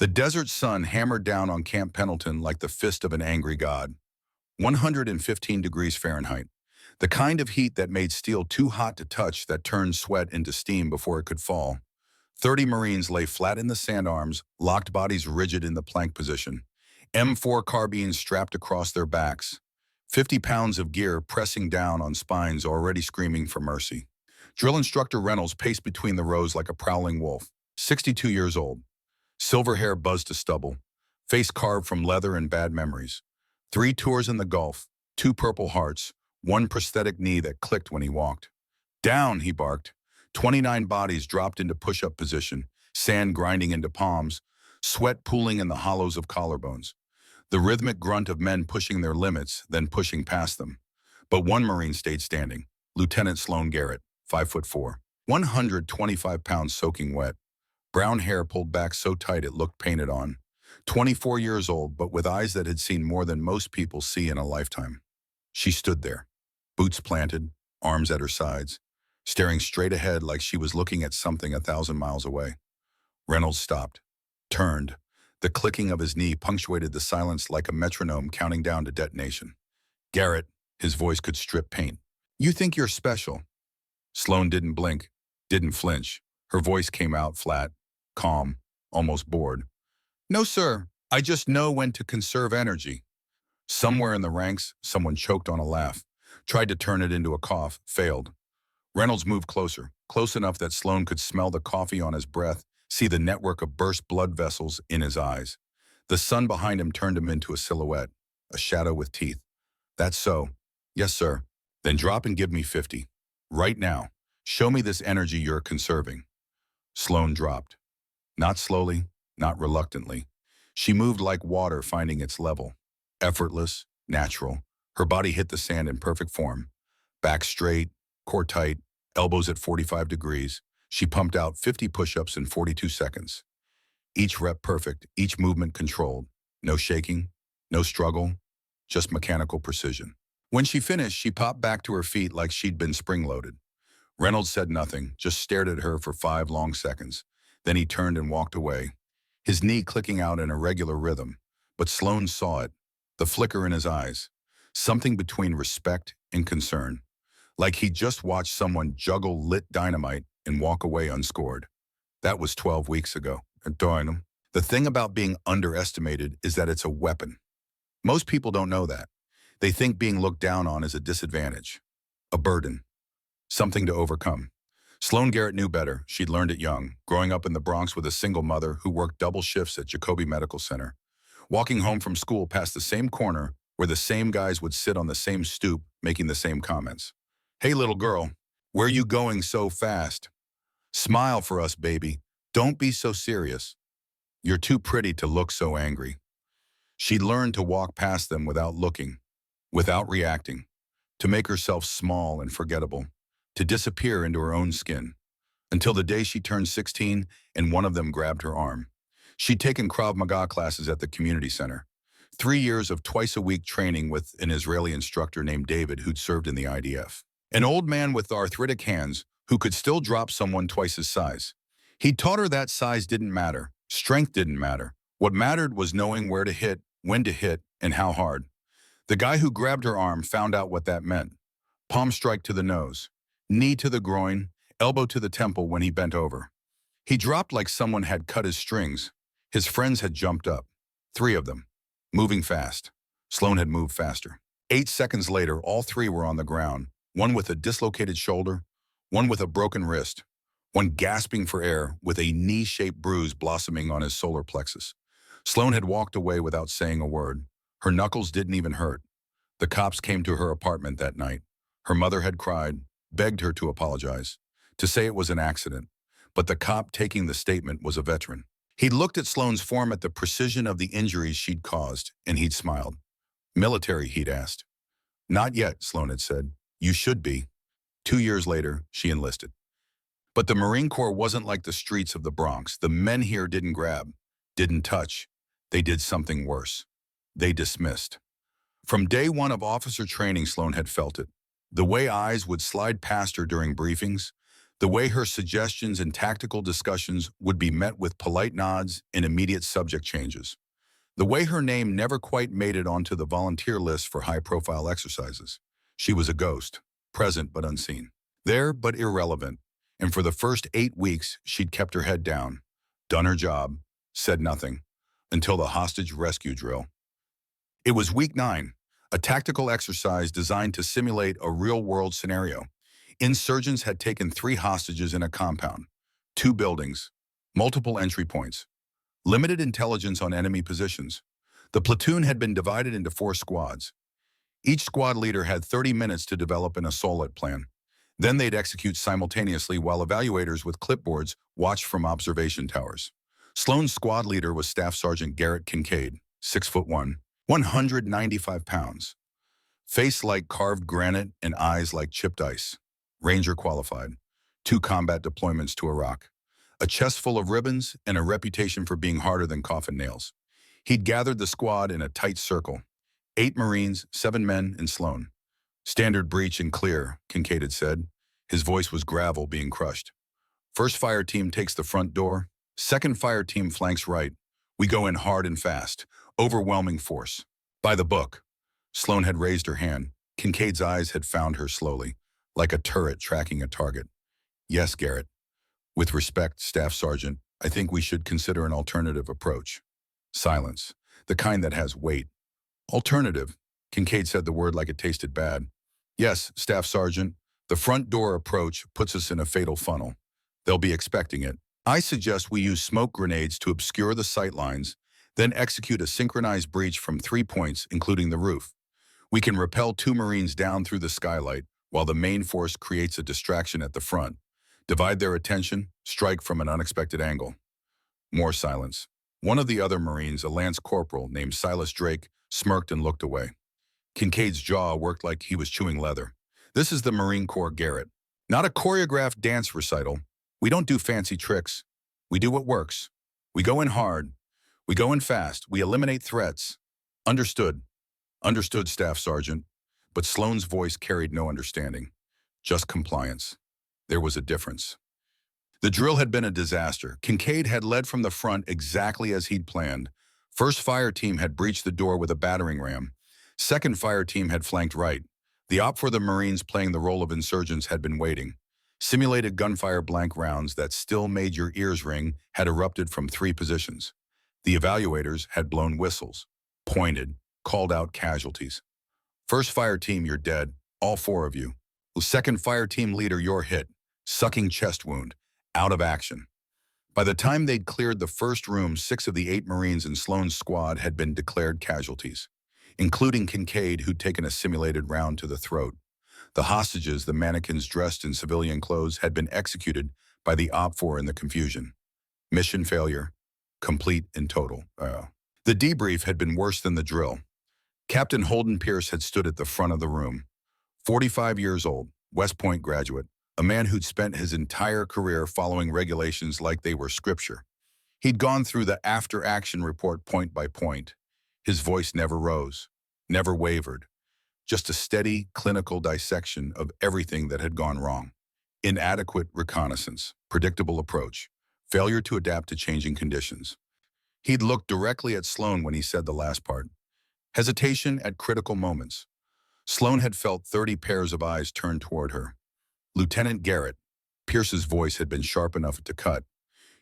The desert sun hammered down on Camp Pendleton like the fist of an angry god. 115 degrees Fahrenheit. The kind of heat that made steel too hot to touch, that turned sweat into steam before it could fall. 30 Marines lay flat in the sand arms, locked bodies rigid in the plank position. M4 carbines strapped across their backs. 50 pounds of gear pressing down on spines already screaming for mercy. Drill instructor Reynolds paced between the rows like a prowling wolf. 62 years old. Silver hair buzzed to stubble. Face carved from leather and bad memories. 3 tours in the Gulf. 2 Purple Hearts. 1 prosthetic knee that clicked when he walked. Down, he barked. 29 bodies dropped into push-up position, sand grinding into palms, sweat pooling in the hollows of collarbones. The rhythmic grunt of men pushing their limits, then pushing past them. But one Marine stayed standing, Lieutenant Sloan Garrett, 5'4", 125 pounds soaking wet. Brown hair pulled back so tight it looked painted on. 24 years old, but with eyes that had seen more than most people see in a lifetime. She stood there, boots planted, arms at her sides, staring straight ahead like she was looking at something 1,000 miles away. Reynolds stopped, turned. The clicking of his knee punctuated the silence like a metronome counting down to detonation. Garrett, his voice could strip paint. "You think you're special?" Sloan didn't blink, didn't flinch. Her voice came out flat, calm, almost bored. "No, sir. I just know when to conserve energy." Somewhere in the ranks, someone choked on a laugh, tried to turn it into a cough, failed. Reynolds moved closer, close enough that Sloan could smell the coffee on his breath, see the network of burst blood vessels in his eyes. The sun behind him turned him into a silhouette, a shadow with teeth. "That's so. Yes, sir." "Then drop and give me 50. Right now. Show me this energy you're conserving." Sloan dropped. Not slowly, not reluctantly. She moved like water finding its level. Effortless, natural. Her body hit the sand in perfect form. Back straight, core tight, elbows at 45 degrees. She pumped out 50 push-ups in 42 seconds. Each rep perfect, each movement controlled. No shaking, no struggle, just mechanical precision. When she finished, she popped back to her feet like she'd been spring-loaded. Reynolds said nothing, just stared at her for 5 long seconds. Then he turned and walked away, his knee clicking out in a regular rhythm. But Sloan saw it, the flicker in his eyes, something between respect and concern, like he'd just watched someone juggle lit dynamite and walk away unscored. That was 12 weeks ago. The thing about being underestimated is that it's a weapon. Most people don't know that. They think being looked down on is a disadvantage, a burden, something to overcome. Sloan Garrett knew better. She'd learned it young, growing up in the Bronx with a single mother who worked double shifts at Jacoby Medical Center, walking home from school past the same corner where the same guys would sit on the same stoop making the same comments. "Hey, little girl, where you going so fast? Smile for us, baby. Don't be so serious. You're too pretty to look so angry." She'd learned to walk past them without looking, without reacting, to make herself small and forgettable, to disappear into her own skin, until the day she turned 16 and one of them grabbed her arm. She'd taken Krav Maga classes at the community center, 3 years of twice-a-week training with an Israeli instructor named David who'd served in the IDF. An old man with arthritic hands who could still drop someone twice his size. He taught her that size didn't matter, strength didn't matter. What mattered was knowing where to hit, when to hit, and how hard. The guy who grabbed her arm found out what that meant. Palm strike to the nose, knee to the groin, elbow to the temple when he bent over. He dropped like someone had cut his strings. His friends had jumped up. 3 of them, moving fast. Sloan had moved faster. 8 seconds later, all 3 were on the ground, one with a dislocated shoulder, one with a broken wrist, one gasping for air with a knee-shaped bruise blossoming on his solar plexus. Sloan had walked away without saying a word. Her knuckles didn't even hurt. The cops came to her apartment that night. Her mother had cried, begged her to apologize, to say it was an accident. But the cop taking the statement was a veteran. He'd looked at Sloan's form, at the precision of the injuries she'd caused, and he'd smiled. "Military?" he'd asked. "Not yet," Sloan had said. "You should be." 2 years later, she enlisted. But the Marine Corps wasn't like the streets of the Bronx. The men here didn't grab, didn't touch. They did something worse. They dismissed. From day one of officer training, Sloan had felt it. The way eyes would slide past her during briefings, The way her suggestions and tactical discussions would be met with polite nods and immediate subject changes. The way her name never quite made it onto the volunteer list for high-profile exercises. She was a ghost, present but unseen. There but irrelevant. And for the first 8 weeks, she'd kept her head down, done her job, said nothing, until the hostage rescue drill. It was week 9, a tactical exercise designed to simulate a real-world scenario. Insurgents had taken 3 hostages in a compound, 2 buildings, multiple entry points, limited intelligence on enemy positions. The platoon had been divided into 4 squads. Each squad leader had 30 minutes to develop an assault plan. Then they'd execute simultaneously while evaluators with clipboards watched from observation towers. Sloan's squad leader was Staff Sergeant Garrett Kincaid, 6'1", 195 pounds. Face like carved granite and eyes like chipped ice. Ranger qualified. 2 combat deployments to Iraq. A chest full of ribbons and a reputation for being harder than coffin nails. He'd gathered the squad in a tight circle. 8 Marines, 7 men, and Sloan. Standard breach and clear, Kincaid had said. His voice was gravel being crushed. First fire team takes the front door. Second fire team flanks right. We go in hard and fast. Overwhelming force. By the book. Sloan had raised her hand. Kincaid's eyes had found her slowly, like a turret tracking a target. Yes, Garrett. With respect, Staff Sergeant, I think we should consider an alternative approach. Silence. The kind that has weight. Alternative. Kincaid said the word like it tasted bad. Yes, Staff Sergeant. The front door approach puts us in a fatal funnel. They'll be expecting it. I suggest we use smoke grenades to obscure the sight lines, then execute a synchronized breach from 3 points, including the roof. We can repel 2 Marines down through the skylight, while the main force creates a distraction at the front. Divide their attention, strike from an unexpected angle. More silence. One of the other Marines, a Lance Corporal named Silas Drake, smirked and looked away. Kincaid's jaw worked like he was chewing leather. This is the Marine Corps, Garrett. Not a choreographed dance recital. We don't do fancy tricks. We do what works. We go in hard. We go in fast. We eliminate threats. Understood. Understood, Staff Sergeant. But Sloan's voice carried no understanding. Just compliance. There was a difference. The drill had been a disaster. Kincaid had led from the front exactly as he'd planned. First fire team had breached the door with a battering ram. Second fire team had flanked right. The op for the Marines playing the role of insurgents had been waiting. Simulated gunfire blank rounds that still made your ears ring had erupted from 3 positions. The evaluators had blown whistles, pointed, called out casualties. First fire team, you're dead, all 4 of you. Second fire team leader, you're hit, sucking chest wound, out of action. By the time they'd cleared the first room, 6 of the 8 Marines in Sloan's squad had been declared casualties, including Kincaid, who'd taken a simulated round to the throat. The hostages, the mannequins dressed in civilian clothes, had been executed by the OPFOR in the confusion. Mission failure, complete and total. The debrief had been worse than the drill. Captain Holden Pierce had stood at the front of the room. 45 years old, West Point graduate, a man who'd spent his entire career following regulations like they were scripture. He'd gone through the after-action report point by point. His voice never rose, never wavered. Just a steady, clinical dissection of everything that had gone wrong. Inadequate reconnaissance, predictable approach, failure to adapt to changing conditions. He'd looked directly at Sloan when he said the last part. Hesitation at critical moments. Sloan had felt 30 pairs of eyes turned toward her. Lieutenant Garrett, Pierce's voice had been sharp enough to cut.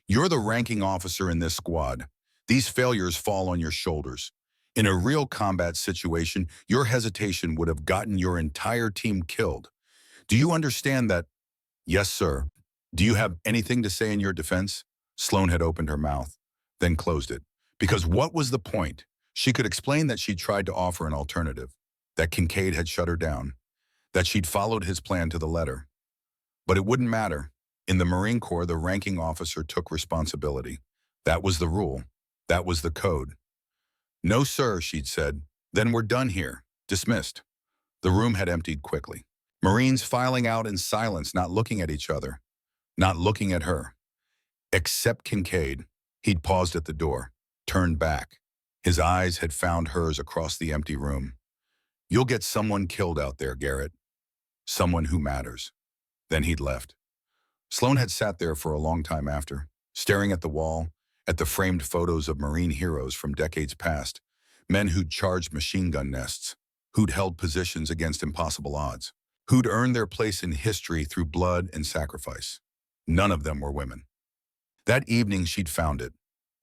You're the ranking officer in this squad. These failures fall on your shoulders. In a real combat situation, your hesitation would have gotten your entire team killed. Do you understand that? Yes, sir. Do you have anything to say in your defense? Sloan had opened her mouth, then closed it. Because what was the point? She could explain that she'd tried to offer an alternative, that Kincaid had shut her down, that she'd followed his plan to the letter. But it wouldn't matter. In the Marine Corps, the ranking officer took responsibility. That was the rule. That was the code. No, sir, she'd said. Then we're done here. Dismissed. The room had emptied quickly. Marines filing out in silence, not looking at each other, not looking at her. Except Kincaid. He'd paused at the door, turned back. His eyes had found hers across the empty room. You'll get someone killed out there, Garrett. Someone who matters. Then he'd left. Sloan had sat there for a long time after, staring at the wall, at the framed photos of Marine heroes from decades past, men who'd charged machine gun nests, who'd held positions against impossible odds, who'd earned their place in history through blood and sacrifice. None of them were women. That evening she'd found it.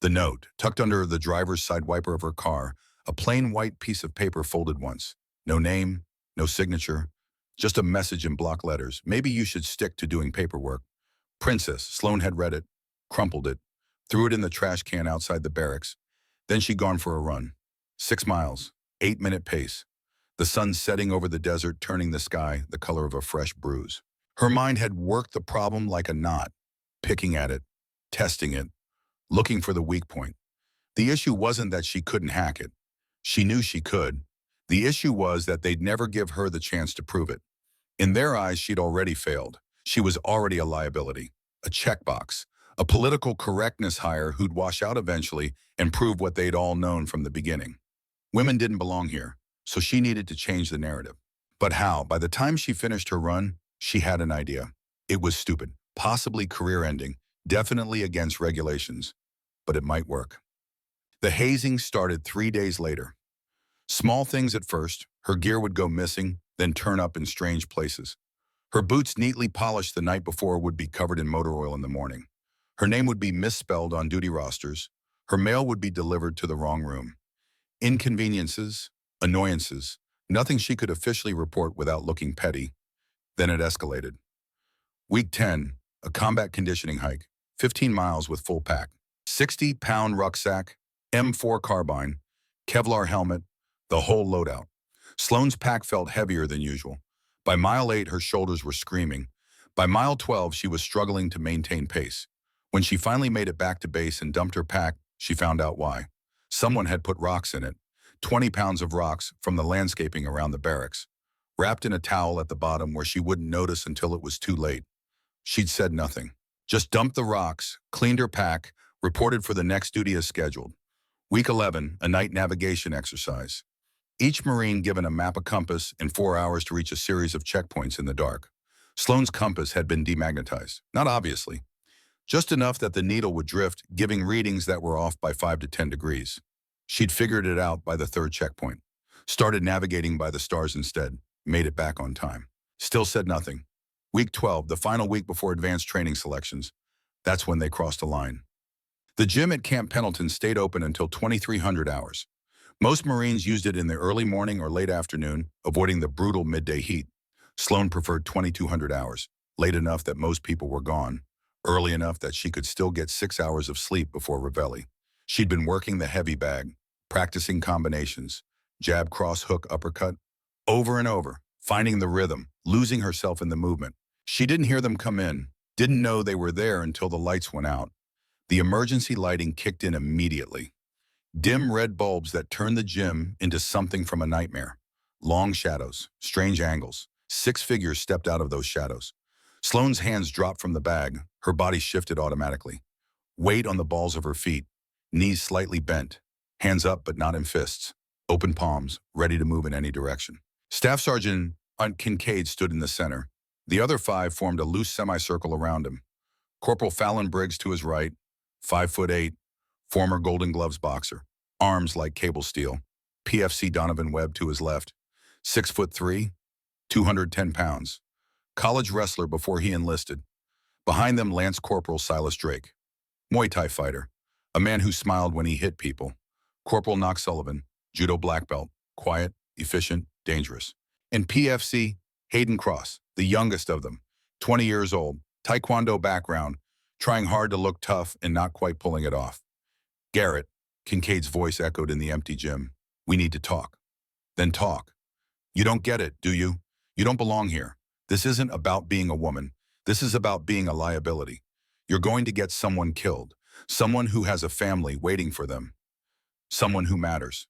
The note, tucked under the driver's side wiper of her car, a plain white piece of paper folded once. No name, no signature, just a message in block letters. Maybe you should stick to doing paperwork. Princess. Sloan had read it, crumpled it, threw it in the trash can outside the barracks. Then she'd gone for a run. 6 miles, 8-minute pace. The sun setting over the desert, turning the sky the color of a fresh bruise. Her mind had worked the problem like a knot, picking at it, testing it, looking for the weak point. The issue wasn't that she couldn't hack it. She knew she could. The issue was that they'd never give her the chance to prove it. In their eyes, she'd already failed. She was already a liability, a checkbox, a political correctness hire who'd wash out eventually and prove what they'd all known from the beginning. Women didn't belong here, so she needed to change the narrative. But how? By the time she finished her run, she had an idea. It was stupid, possibly career-ending, definitely against regulations, but it might work. The hazing started 3 days later. Small things at first, her gear would go missing, then turn up in strange places. Her boots neatly polished the night before would be covered in motor oil in the morning. Her name would be misspelled on duty rosters. Her mail would be delivered to the wrong room. Inconveniences, annoyances, nothing she could officially report without looking petty. Then it escalated. Week 10, a combat conditioning hike, 15 miles with full pack, 60-pound rucksack, M4 carbine, Kevlar helmet, the whole loadout. Sloane's pack felt heavier than usual. By mile 8, her shoulders were screaming. By mile 12, she was struggling to maintain pace. When she finally made it back to base and dumped her pack, she found out why. Someone had put rocks in it, 20 pounds of rocks from the landscaping around the barracks, wrapped in a towel at the bottom where she wouldn't notice until it was too late. She'd said nothing. Just dumped the rocks, cleaned her pack, reported for the next duty as scheduled. Week 11, a night navigation exercise. Each Marine given a map, a compass, and 4 hours to reach a series of checkpoints in the dark. Sloane's compass had been demagnetized, not obviously, just enough that the needle would drift, giving readings that were off by 5 to 10 degrees. She'd figured it out by the 3rd checkpoint, started navigating by the stars instead, made it back on time. Still said nothing. Week 12, the final week before advanced training selections. That's when they crossed a line. The gym at Camp Pendleton stayed open until 2300 hours. Most Marines used it in the early morning or late afternoon, avoiding the brutal midday heat. Sloan preferred 2200 hours, late enough that most people were gone, early enough that she could still get 6 hours of sleep before reveille. She'd been working the heavy bag, practicing combinations, jab, cross, hook, uppercut, over and over, finding the rhythm, losing herself in the movement. She didn't hear them come in, didn't know they were there until the lights went out. The emergency lighting kicked in immediately. Dim red bulbs that turned the gym into something from a nightmare. Long shadows, strange angles. 6 figures stepped out of those shadows. Sloane's hands dropped from the bag. Her body shifted automatically. Weight on the balls of her feet. Knees slightly bent. Hands up but not in fists. Open palms, ready to move in any direction. Staff Sergeant Kincaid stood in the center. The other 5 formed a loose semicircle around him. Corporal Fallon Briggs to his right, 5'8", former Golden Gloves boxer, arms like cable steel. PFC Donovan Webb to his left, 6'3", 210 pounds. College wrestler before he enlisted. Behind them, Lance Corporal Silas Drake, Muay Thai fighter, a man who smiled when he hit people. Corporal Knox Sullivan, judo black belt, quiet, efficient, dangerous. And PFC Hayden Cross, the youngest of them, 20 years old, taekwondo background, trying hard to look tough and not quite pulling it off. Garrett, Kincaid's voice echoed in the empty gym. We need to talk. Then talk. You don't get it, do you? You don't belong here. This isn't about being a woman. This is about being a liability. You're going to get someone killed. Someone who has a family waiting for them. Someone who matters.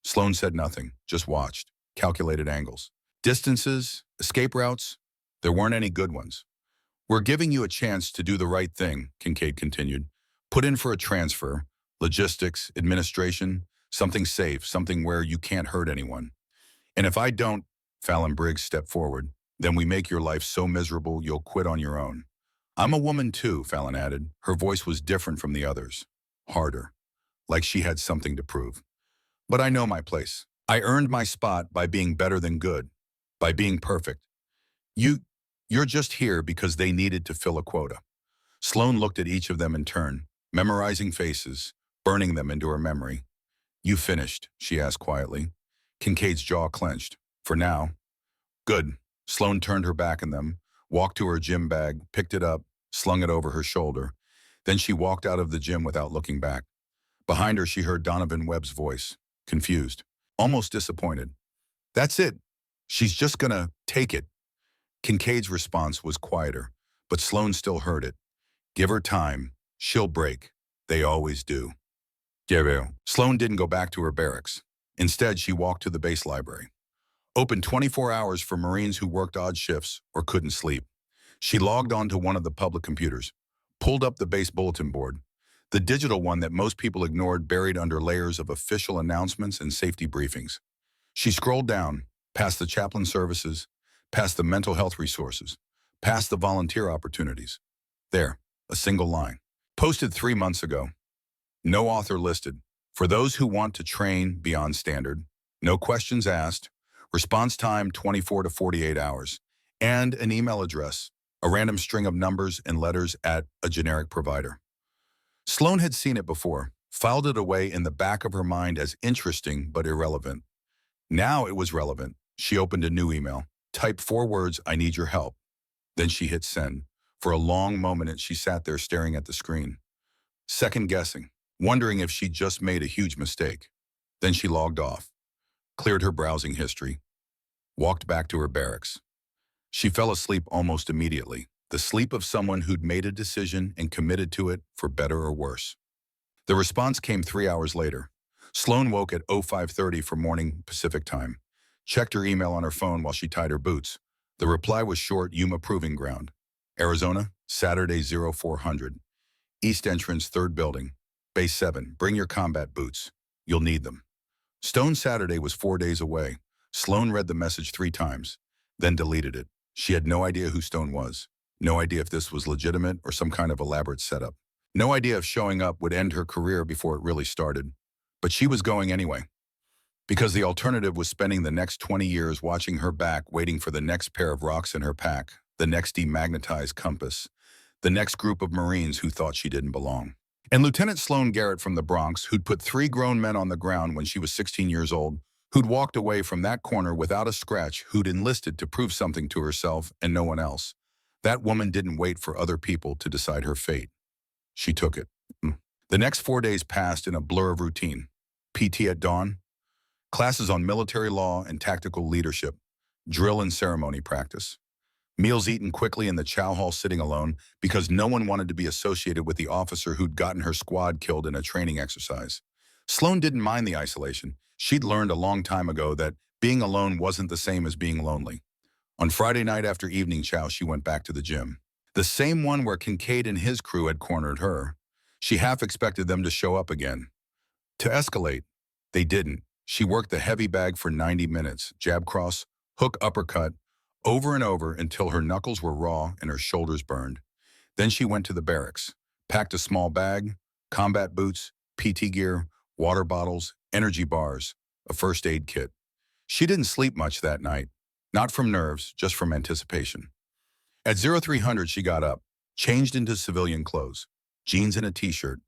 Sloan said nothing, just watched, calculated angles. Distances, escape routes, there weren't any good ones. We're giving you a chance to do the right thing, Kincaid continued. Put in for a transfer, logistics, administration, something safe, something where you can't hurt anyone. And if I don't, Fallon Briggs stepped forward, then we make your life so miserable you'll quit on your own. I'm a woman too, Fallon added. Her voice was different from the others. Harder, like she had something to prove. But I know my place. I earned my spot by being better than good, by being perfect. You, you're just here because they needed to fill a quota. Sloane looked at each of them in turn, memorizing faces, burning them into her memory. You finished, she asked quietly. Kincaid's jaw clenched. For now. Good. Sloane turned her back on them, walked to her gym bag, picked it up, slung it over her shoulder. Then she walked out of the gym without looking back. Behind her, she heard Donovan Webb's voice, confused, almost disappointed. That's it. She's just gonna take it. Kincaid's response was quieter, but Sloane still heard it. Give her time. She'll break. They always do. Sloane didn't go back to her barracks. Instead, she walked to the base library. Open 24 hours for Marines who worked odd shifts or couldn't sleep. She logged on to one of the public computers, pulled up the base bulletin board, the digital one that most people ignored buried under layers of official announcements and safety briefings. She scrolled down, past the chaplain services, past the mental health resources, past the volunteer opportunities. There, a single line. Posted 3 months ago. No author listed. For those who want to train beyond standard. No questions asked. Response time 24 to 48 hours. And an email address, a random string of numbers and letters at a generic provider. Sloane had seen it before, filed it away in the back of her mind as interesting but irrelevant. Now it was relevant. She opened a new email, typed 4 words, I need your help. Then she hit send. For a long moment, she sat there staring at the screen, second-guessing, wondering if she'd just made a huge mistake. Then she logged off, cleared her browsing history, walked back to her barracks. She fell asleep almost immediately, the sleep of someone who'd made a decision and committed to it for better or worse. The response came 3 hours later. Sloane woke at 05:30 for morning Pacific time, checked her email on her phone while she tied her boots. The reply was short, Yuma Proving Ground. Arizona, Saturday 0400. East entrance, 3rd building. Base 7, bring your combat boots. You'll need them. Stone Saturday was 4 days away. Sloane read the message 3 times, then deleted it. She had no idea who Stone was. No idea if this was legitimate or some kind of elaborate setup. No idea if showing up would end her career before it really started. But she was going anyway. Because the alternative was spending the next 20 years watching her back, waiting for the next pair of rocks in her pack, the next demagnetized compass, the next group of Marines who thought she didn't belong. And Lieutenant Sloane Garrett from the Bronx, who'd put 3 grown men on the ground when she was 16 years old, who'd walked away from that corner without a scratch, who'd enlisted to prove something to herself and no one else. That woman didn't wait for other people to decide her fate. She took it. The next 4 days passed in a blur of routine. PT at dawn, classes on military law and tactical leadership, drill and ceremony practice. Meals eaten quickly in the chow hall sitting alone because no one wanted to be associated with the officer who'd gotten her squad killed in a training exercise. Sloane didn't mind the isolation. She'd learned a long time ago that being alone wasn't the same as being lonely. On Friday night after evening chow, she went back to the gym. The same one where Kincaid and his crew had cornered her. She half expected them to show up again. To escalate. They didn't. She worked the heavy bag for 90 minutes, jab cross, hook uppercut, over and over until her knuckles were raw and her shoulders burned. Then she went to the barracks, packed a small bag, combat boots, PT gear, water bottles, energy bars, a first aid kit. She didn't sleep much that night, not from nerves, just from anticipation. At 0300, she got up, changed into civilian clothes, jeans and a t-shirt,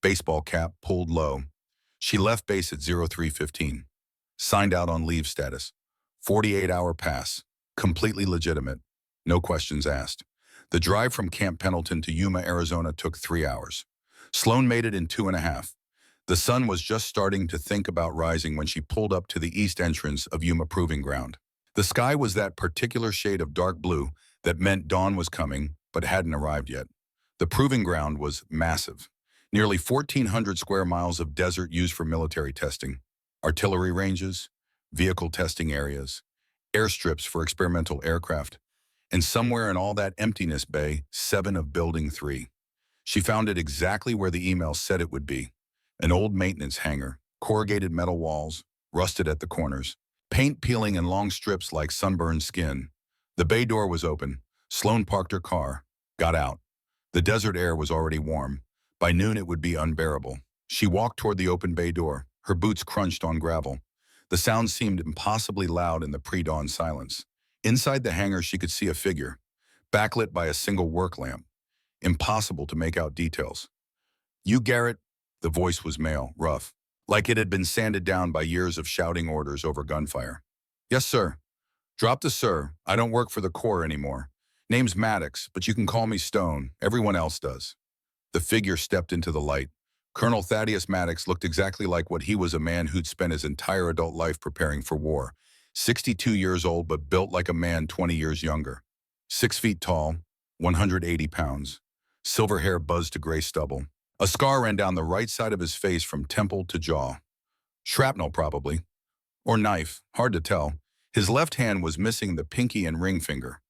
baseball cap pulled low. She left base at 0315, signed out on leave status, 48-hour pass. Completely legitimate. No questions asked. The drive from Camp Pendleton to Yuma, Arizona took 3 hours. Sloane made it in 2.5. The sun was just starting to think about rising when she pulled up to the east entrance of Yuma Proving Ground. The sky was that particular shade of dark blue that meant dawn was coming, but hadn't arrived yet. The proving ground was massive. Nearly 1,400 square miles of desert used for military testing, artillery ranges, vehicle testing areas, airstrips for experimental aircraft, and somewhere in all that emptiness bay, 7 of Building 3. She found it exactly where the email said it would be. An old maintenance hangar, corrugated metal walls, rusted at the corners, paint peeling in long strips like sunburned skin. The bay door was open. Sloane parked her car, got out, The desert air was already warm. By noon it would be unbearable. She walked toward the open bay door. Her boots crunched on gravel. The sound seemed impossibly loud in the pre-dawn silence. Inside the hangar she could see a figure, backlit by a single work lamp. Impossible to make out details. "You, Garrett?" The voice was male, rough, like it had been sanded down by years of shouting orders over gunfire. "Yes, sir." "Drop the sir. I don't work for the Corps anymore. Name's Maddox, but you can call me Stone. Everyone else does." The figure stepped into the light. Colonel Thaddeus Maddox looked exactly like what he was, a man who'd spent his entire adult life preparing for war. 62 years old, but built like a man 20 years younger. 6 feet tall, 180 pounds. Silver hair buzzed to gray stubble. A scar ran down the right side of his face from temple to jaw. Shrapnel, probably. Or knife, hard to tell. His left hand was missing the pinky and ring finger.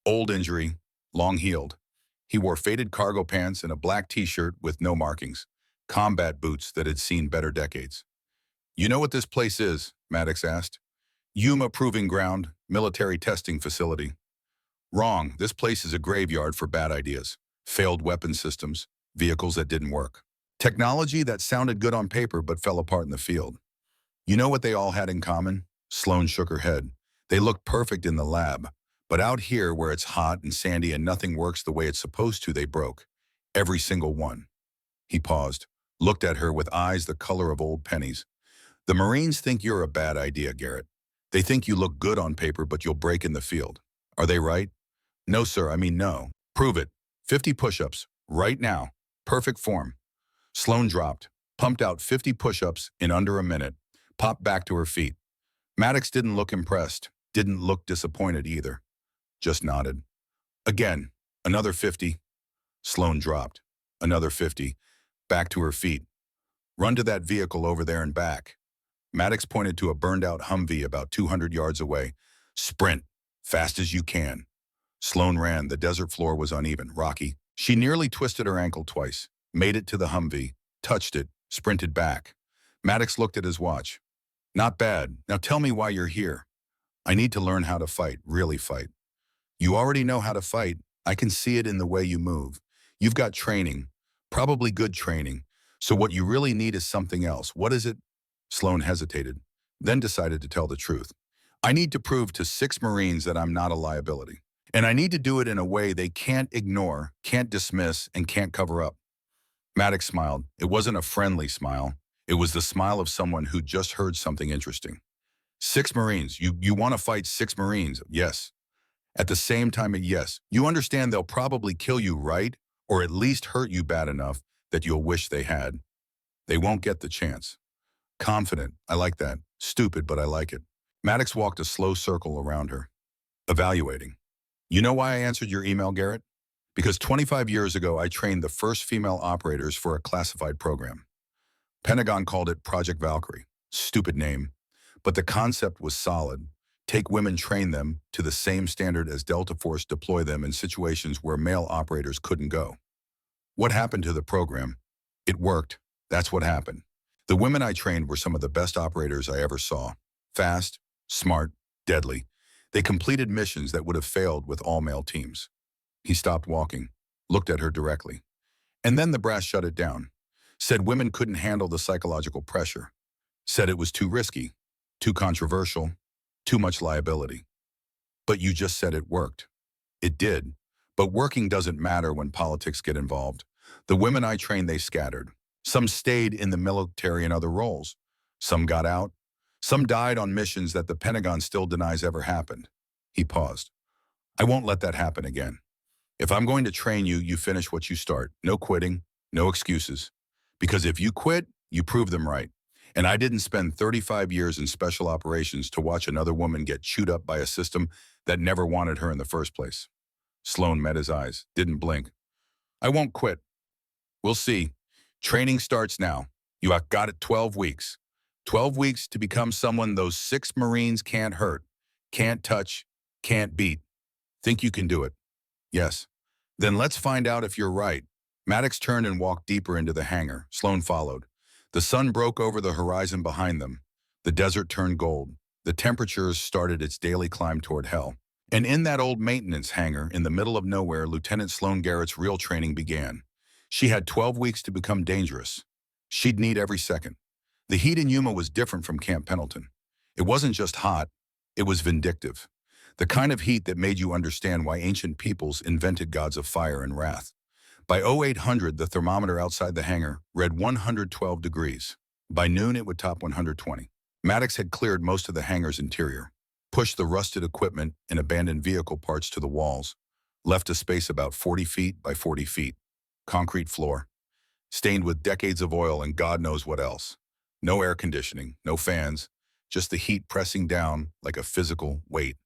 Old injury, long healed. He wore faded cargo pants and a black t-shirt with no markings. Combat boots that had seen better decades. "You know what this place is?" Maddox asked. "Yuma Proving Ground, military testing facility." "Wrong. This place is a graveyard for bad ideas. Failed weapon systems, vehicles that didn't work. Technology that sounded good on paper but fell apart in the field." "You know what they all had in common?" Sloan shook her head. "They looked perfect in the lab. But out here where it's hot and sandy and nothing works the way it's supposed to, they broke. Every single one." He paused, looked at her with eyes the color of old pennies. "The Marines think you're a bad idea, Garrett. They think you look good on paper but you'll break in the field. Are they right?" "No, sir. I mean, no." "Prove it. 50 push-ups, right now. Perfect form." Sloan dropped, pumped out 50 push-ups in under a minute, popped back to her feet. Maddox didn't look impressed, didn't look disappointed either. Just nodded. "Again, another 50. Sloan dropped. Another 50. Back to her feet. "Run to that vehicle over there and back." Maddox pointed to a burned-out Humvee about 200 yards away. "Sprint. Fast as you can." Sloan ran. The desert floor was uneven, rocky. She nearly twisted her ankle twice, made it to the Humvee, touched it, sprinted back. Maddox looked at his watch. "Not bad. Now tell me why you're here." "I need to learn how to fight, really fight." "You already know how to fight. I can see it in the way you move. You've got training, probably good training. So what you really need is something else. What is it?" Sloan hesitated, then decided to tell the truth. "I need to prove to 6 Marines that I'm not a liability. And I need to do it in a way they can't ignore, can't dismiss, and can't cover up." Maddox smiled. It wasn't a friendly smile. It was the smile of someone who just heard something interesting. "6 Marines. You want to fight 6 Marines?" "Yes." At the same time, yes. "You understand they'll probably kill you, right? Or at least hurt you bad enough that you'll wish they had." "They won't get the chance." Confident. I like that. Stupid, but I like it. Maddox walked a slow circle around her. Evaluating. "You know why I answered your email, Garrett? Because 25 years ago, I trained the first female operators for a classified program. Pentagon called it Project Valkyrie. Stupid name. But the concept was solid. Take women, train them to the same standard as Delta Force, deploy them in situations where male operators couldn't go. What happened to the program? It worked. That's what happened. The women I trained were some of the best operators I ever saw. Fast, smart, deadly. They completed missions that would have failed with all-male teams." He stopped walking, looked at her directly. "And then the brass shut it down. Said women couldn't handle the psychological pressure. Said it was too risky, too controversial, too much liability." "But you just said it worked." "It did. But working doesn't matter when politics get involved. The women I trained, they scattered. Some stayed in the military and other roles. Some got out. Some died on missions that the Pentagon still denies ever happened." He paused. "I won't let that happen again. If I'm going to train you, you finish what you start. No quitting, no excuses. Because if you quit, you prove them right. And I didn't spend 35 years in special operations to watch another woman get chewed up by a system that never wanted her in the first place." Sloan met his eyes, didn't blink. "I won't quit. We'll see. Training starts now. You have got it 12 weeks. 12 weeks to become someone those 6 Marines can't hurt, can't touch, can't beat. Think you can do it?" "Yes." "Then let's find out if you're right." Maddox turned and walked deeper into the hangar. Sloan followed. The sun broke over the horizon behind them. The desert turned gold. The temperatures started its daily climb toward hell. And in that old maintenance hangar in the middle of nowhere, Lieutenant Sloan Garrett's real training began. She had 12 weeks to become dangerous. She'd need every second. The heat in Yuma was different from Camp Pendleton. It wasn't just hot, it was vindictive. The kind of heat that made you understand why ancient peoples invented gods of fire and wrath. By 0800, the thermometer outside the hangar read 112 degrees. By noon, it would top 120. Maddox had cleared most of the hangar's interior, pushed the rusted equipment and abandoned vehicle parts to the walls, left a space about 40 feet by 40 feet. Concrete floor, stained with decades of oil and God knows what else. No air conditioning, no fans, just the heat pressing down like a physical weight.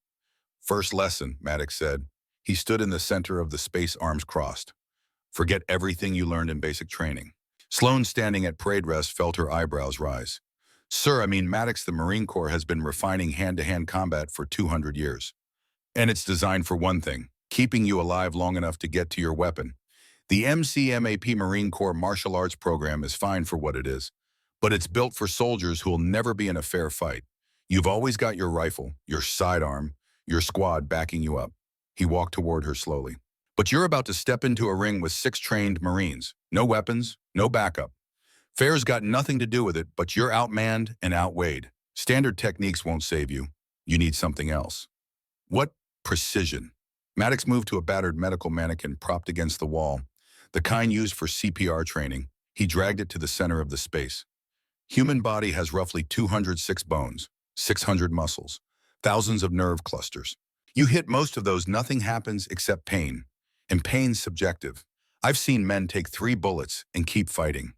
First lesson, Maddox said. He stood in the center of the space, arms crossed. Forget everything you learned in basic training. Sloan, standing at parade rest, felt her eyebrows rise. Sir, I mean, Maddox, the Marine Corps has been refining hand-to-hand combat for 200 years. And it's designed for one thing, keeping you alive long enough to get to your weapon. The MCMAP Marine Corps martial arts program is fine for what it is, but it's built for soldiers who will never be in a fair fight. You've always got your rifle, your sidearm, your squad backing you up. He walked toward her slowly. But you're about to step into a ring with 6 trained Marines. No weapons, no backup. Fair's got nothing to do with it, but you're outmanned and outweighed. Standard techniques won't save you. You need something else. What precision? Maddox moved to a battered medical mannequin propped against the wall, the kind used for CPR training. He dragged it to the center of the space. Human body has roughly 206 bones, 600 muscles, thousands of nerve clusters. You hit most of those, nothing happens except pain. And pain's subjective. I've seen men take 3 bullets and keep fighting.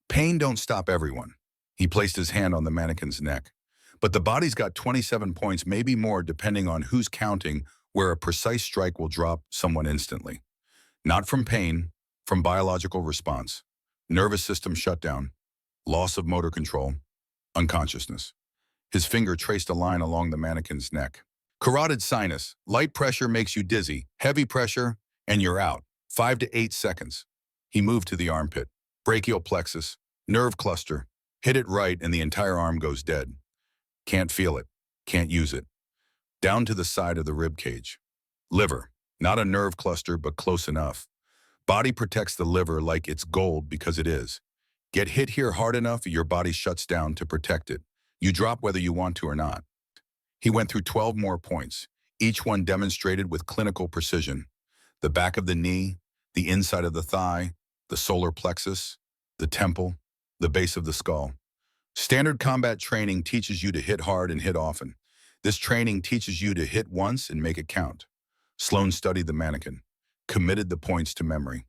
Pain don't stop everyone. He placed his hand on the mannequin's neck. But the body's got 27 points, maybe more, depending on who's counting, where a precise strike will drop someone instantly. Not from pain, from biological response. Nervous system shutdown, loss of motor control, unconsciousness. His finger traced a line along the mannequin's neck. Carotid sinus, light pressure makes you dizzy, heavy pressure, and you're out. 5 to 8 seconds. He moved to the armpit. Brachial plexus, nerve cluster. Hit it right and the entire arm goes dead. Can't feel it, can't use it. Down to the side of the rib cage. Liver, not a nerve cluster, but close enough. Body protects the liver like it's gold because it is. Get hit here hard enough, your body shuts down to protect it. You drop whether you want to or not. He went through 12 more points, each one demonstrated with clinical precision. The back of the knee, the inside of the thigh, the solar plexus, the temple, the base of the skull. Standard combat training teaches you to hit hard and hit often. This training teaches you to hit once and make it count. Sloan studied the mannequin, committed the points to memory.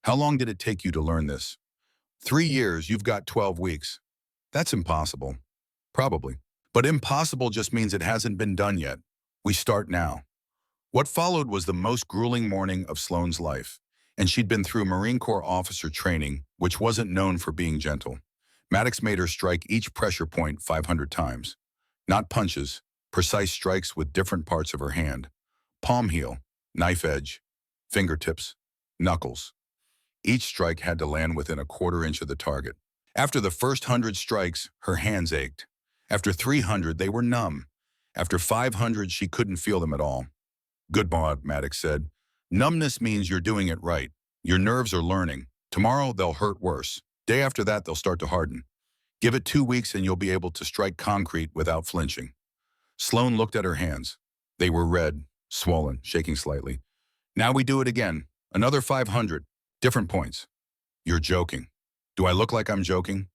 How long did it take you to learn this? 3 years, you've got 12 weeks. That's impossible. Probably. But impossible just means it hasn't been done yet. We start now. What followed was the most grueling morning of Sloan's life, and she'd been through Marine Corps officer training, which wasn't known for being gentle. Maddox made her strike each pressure point 500 times. Not punches, precise strikes with different parts of her hand. Palm heel, knife edge, fingertips, knuckles. Each strike had to land within a quarter inch of the target. After the first 100 strikes, her hands ached. After 300, they were numb. After 500, she couldn't feel them at all. Good boy, Maddox said. Numbness means you're doing it right. Your nerves are learning. Tomorrow, they'll hurt worse. Day after that, they'll start to harden. Give it 2 weeks and you'll be able to strike concrete without flinching. Sloan looked at her hands. They were red, swollen, shaking slightly. Now we do it again. Another 500. Different points. You're joking. Do I look like I'm joking?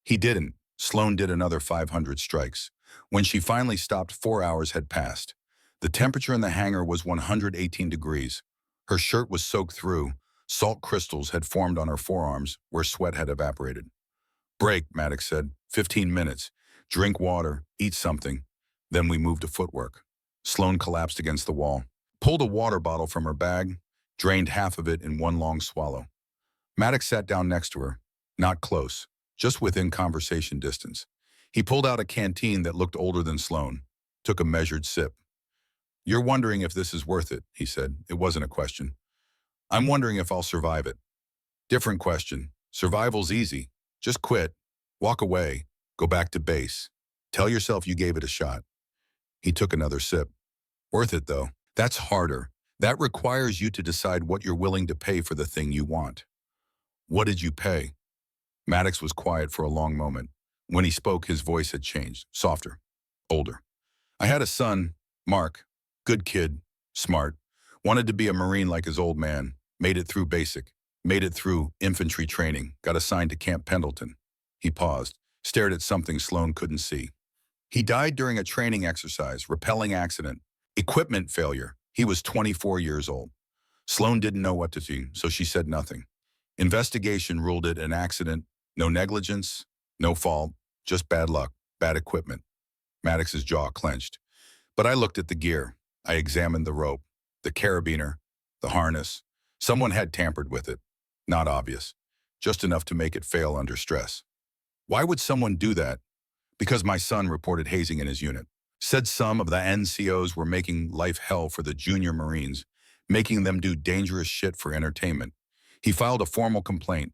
He didn't. Sloan did another 500 strikes. When she finally stopped, 4 hours had passed. The temperature in the hangar was 118 degrees. Her shirt was soaked through. Salt crystals had formed on her forearms where sweat had evaporated. Break, Maddox said. 15 minutes. Drink water, eat something. Then we moved to footwork. Sloan collapsed against the wall, pulled a water bottle from her bag, drained half of it in one long swallow. Maddox sat down next to her, not close, just within conversation distance. He pulled out a canteen that looked older than Sloan, took a measured sip. You're wondering if this is worth it, he said. It wasn't a question. I'm wondering if I'll survive it. Different question. Survival's easy. Just quit. Walk away. Go back to base. Tell yourself you gave it a shot. He took another sip. Worth it, though. That's harder. That requires you to decide what you're willing to pay for the thing you want. What did you pay? Maddox was quiet for a long moment. When he spoke, his voice had changed, softer, older. I had a son, Mark, good kid, smart, wanted to be a Marine like his old man, made it through basic, made it through infantry training, got assigned to Camp Pendleton. He paused, stared at something Sloan couldn't see. He died during a training exercise, rappelling accident, equipment failure. He was 24 years old. Sloan didn't know what to do, so she said nothing. Investigation ruled it an accident, no negligence, no fault, just bad luck, bad equipment. Maddox's jaw clenched. But I looked at the gear. I examined the rope, the carabiner, the harness. Someone had tampered with it. Not obvious. Just enough to make it fail under stress. Why would someone do that? Because my son reported hazing in his unit. Said some of the NCOs were making life hell for the junior Marines, making them do dangerous shit for entertainment. He filed a formal complaint.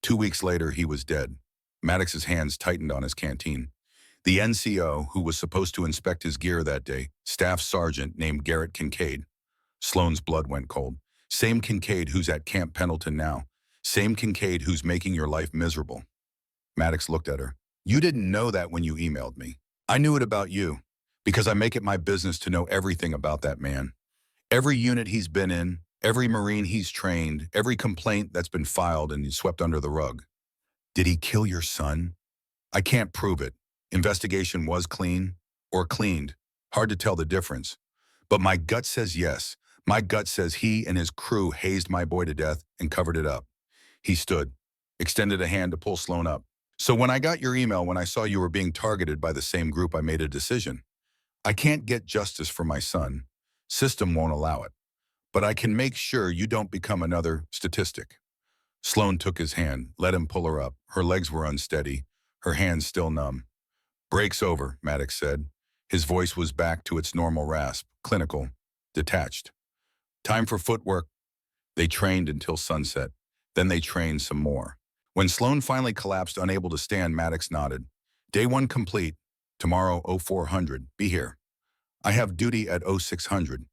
2 weeks later, he was dead. Maddox's hands tightened on his canteen. The NCO, who was supposed to inspect his gear that day, staff sergeant named Garrett Kincaid. Sloan's blood went cold. Same Kincaid who's at Camp Pendleton now. Same Kincaid who's making your life miserable. Maddox looked at her. You didn't know that when you emailed me. I knew it about you, because I make it my business to know everything about that man. Every unit he's been in, every Marine he's trained, every complaint that's been filed and swept under the rug. Did he kill your son? I can't prove it. Investigation was clean or cleaned. Hard to tell the difference. But my gut says yes. My gut says he and his crew hazed my boy to death and covered it up. He stood, extended a hand to pull Sloan up. So when I got your email, when I saw you were being targeted by the same group, I made a decision. I can't get justice for my son. System won't allow it. But I can make sure you don't become another statistic. Sloan took his hand, let him pull her up. Her legs were unsteady, her hands still numb. Break's over, Maddox said. His voice was back to its normal rasp, clinical, detached. Time for footwork. They trained until sunset. Then they trained some more. When Sloan finally collapsed, unable to stand, Maddox nodded. Day 1 complete. Tomorrow, 0400. Be here. I have duty at 0600.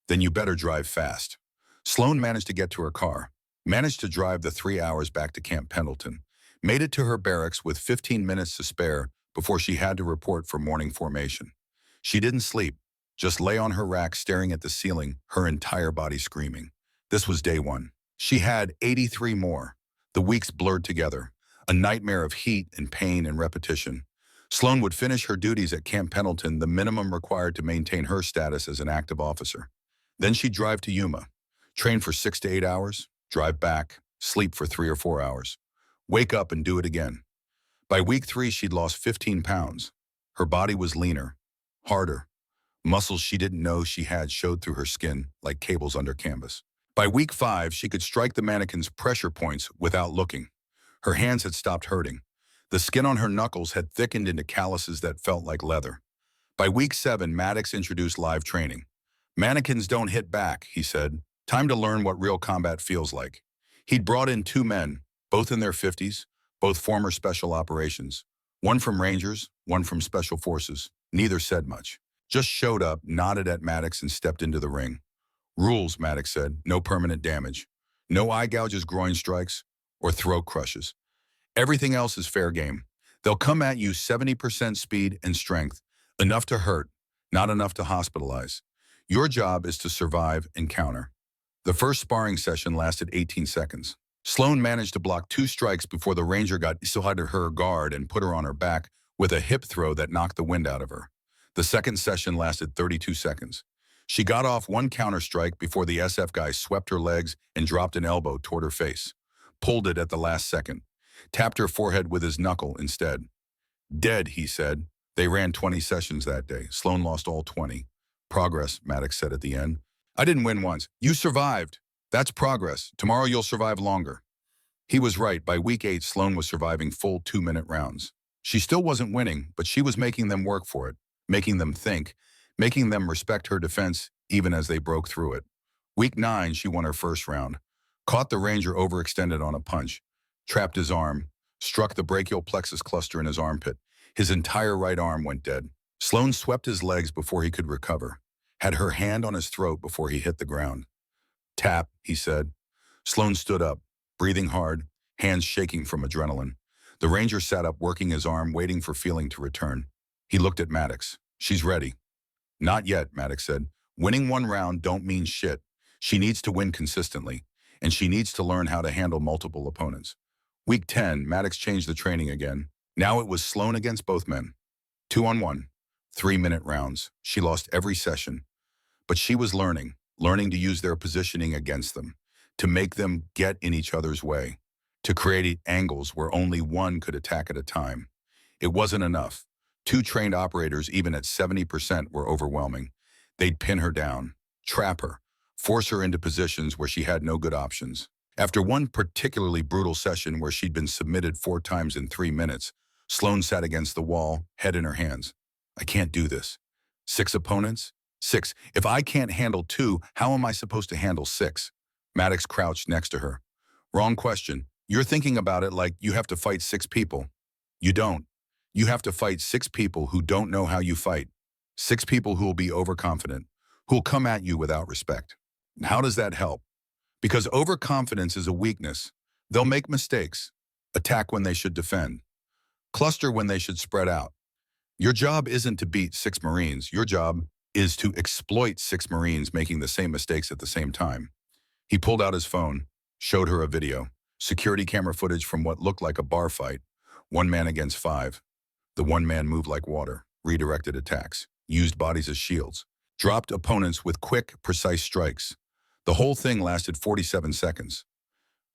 Then you better drive fast. Sloan managed to get to her car, managed to drive the 3 hours back to Camp Pendleton, made it to her barracks with 15 minutes to spare before she had to report for morning formation. She didn't sleep, just lay on her rack staring at the ceiling, her entire body screaming. This was day 1. She had 83 more. The weeks blurred together, a nightmare of heat and pain and repetition. Sloan would finish her duties at Camp Pendleton, the minimum required to maintain her status as an active officer. Then she'd drive to Yuma, train for 6 to 8 hours, drive back, sleep for 3 or 4 hours, wake up and do it again. By week 3, she'd lost 15 pounds. Her body was leaner, harder. Muscles she didn't know she had showed through her skin like cables under canvas. By week 5, she could strike the mannequin's pressure points without looking. Her hands had stopped hurting. The skin on her knuckles had thickened into calluses that felt like leather. By week 7, Maddox introduced live training. Mannequins don't hit back, he said. Time to learn what real combat feels like. He'd brought in 2 men, both in their 50s, both former special operations. One from Rangers, one from Special Forces. Neither said much. Just showed up, nodded at Maddox, and stepped into the ring. Rules, Maddox said. No permanent damage. No eye gouges, groin strikes, or throat crushes. Everything else is fair game. They'll come at you 70% speed and strength. Enough to hurt, not enough to hospitalize. Your job is to survive and counter. The first sparring session lasted 18 seconds. Sloan managed to block 2 strikes before the Ranger got inside her guard and put her on her back with a hip throw that knocked the wind out of her. The second session lasted 32 seconds. She got off 1 counter strike before the SF guy swept her legs and dropped an elbow toward her face. Pulled it at the last second. Tapped her forehead with his knuckle instead. Dead, he said. They ran 20 sessions that day. Sloan lost all 20. Progress, Maddox said at the end. I didn't win once. You survived. That's progress. Tomorrow you'll survive longer. He was right. By week 8, Sloan was surviving full 2-minute rounds. She still wasn't winning, but she was making them work for it, making them think, making them respect her defense even as they broke through it. Week 9, she won her first round. Caught the Ranger overextended on a punch. Trapped his arm. Struck the brachial plexus cluster in his armpit. His entire right arm went dead. Sloan swept his legs before he could recover. had her hand on his throat before he hit the ground. Tap, he said. Sloan stood up, breathing hard, hands shaking from adrenaline. The ranger sat up, working his arm, waiting for feeling to return. He looked at Maddox. She's ready. Not yet, Maddox said. Winning one round don't mean shit. She needs to win consistently, and she needs to learn how to handle multiple opponents. Week 10, Maddox changed the training again. Now it was Sloan against both men. 2-on-1, 3-minute rounds. She lost every session. But she was learning to use their positioning against them, to make them get in each other's way, to create angles where only one could attack at a time. It wasn't enough. 2 trained operators, even at 70%, were overwhelming. They'd pin her down, trap her, force her into positions where she had no good options. After one particularly brutal session where she'd been submitted 4 times in 3 minutes, Sloan sat against the wall, head in her hands. I can't do this. 6 opponents? 6. If I can't handle 2, how am I supposed to handle 6? Maddox crouched next to her. Wrong question. You're thinking about it like you have to fight 6 people. You don't. You have to fight 6 people who don't know how you fight. 6 people who will be overconfident, who will come at you without respect. And how does that help? Because overconfidence is a weakness. They'll make mistakes, attack when they should defend, cluster when they should spread out. Your job isn't to beat 6 Marines. Your job is to exploit 6 Marines making the same mistakes at the same time. He pulled out his phone, showed her a video, security camera footage from what looked like a bar fight, 1 man against 5. The 1 man moved like water, redirected attacks, used bodies as shields, dropped opponents with quick, precise strikes. The whole thing lasted 47 seconds.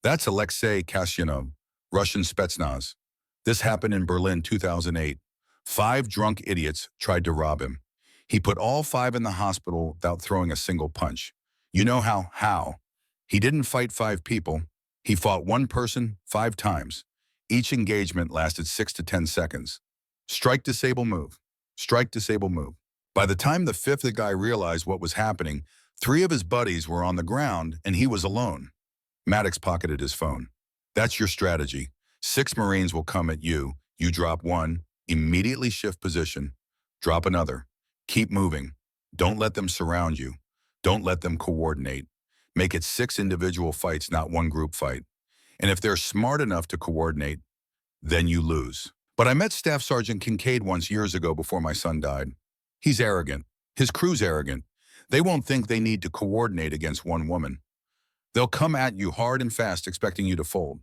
That's Alexei Kasyanov, Russian Spetsnaz. This happened in Berlin 2008. 5 drunk idiots tried to rob him. He put all 5 in the hospital without throwing a single punch. You know how? He didn't fight 5 people. He fought 1 person 5 times. Each engagement lasted 6 to 10 seconds. Strike, disable, move. Strike, disable, move. By the time the 5th guy realized what was happening, 3 of his buddies were on the ground and he was alone. Maddox pocketed his phone. That's your strategy. 6 Marines will come at you. You drop 1, immediately shift position, drop another. Keep moving. Don't let them surround you. Don't let them coordinate. Make it 6 individual fights, not 1 group fight. And if they're smart enough to coordinate, then you lose. But I met Staff Sergeant Kincaid once years ago before my son died. He's arrogant. His crew's arrogant. They won't think they need to coordinate against 1 woman. They'll come at you hard and fast, expecting you to fold.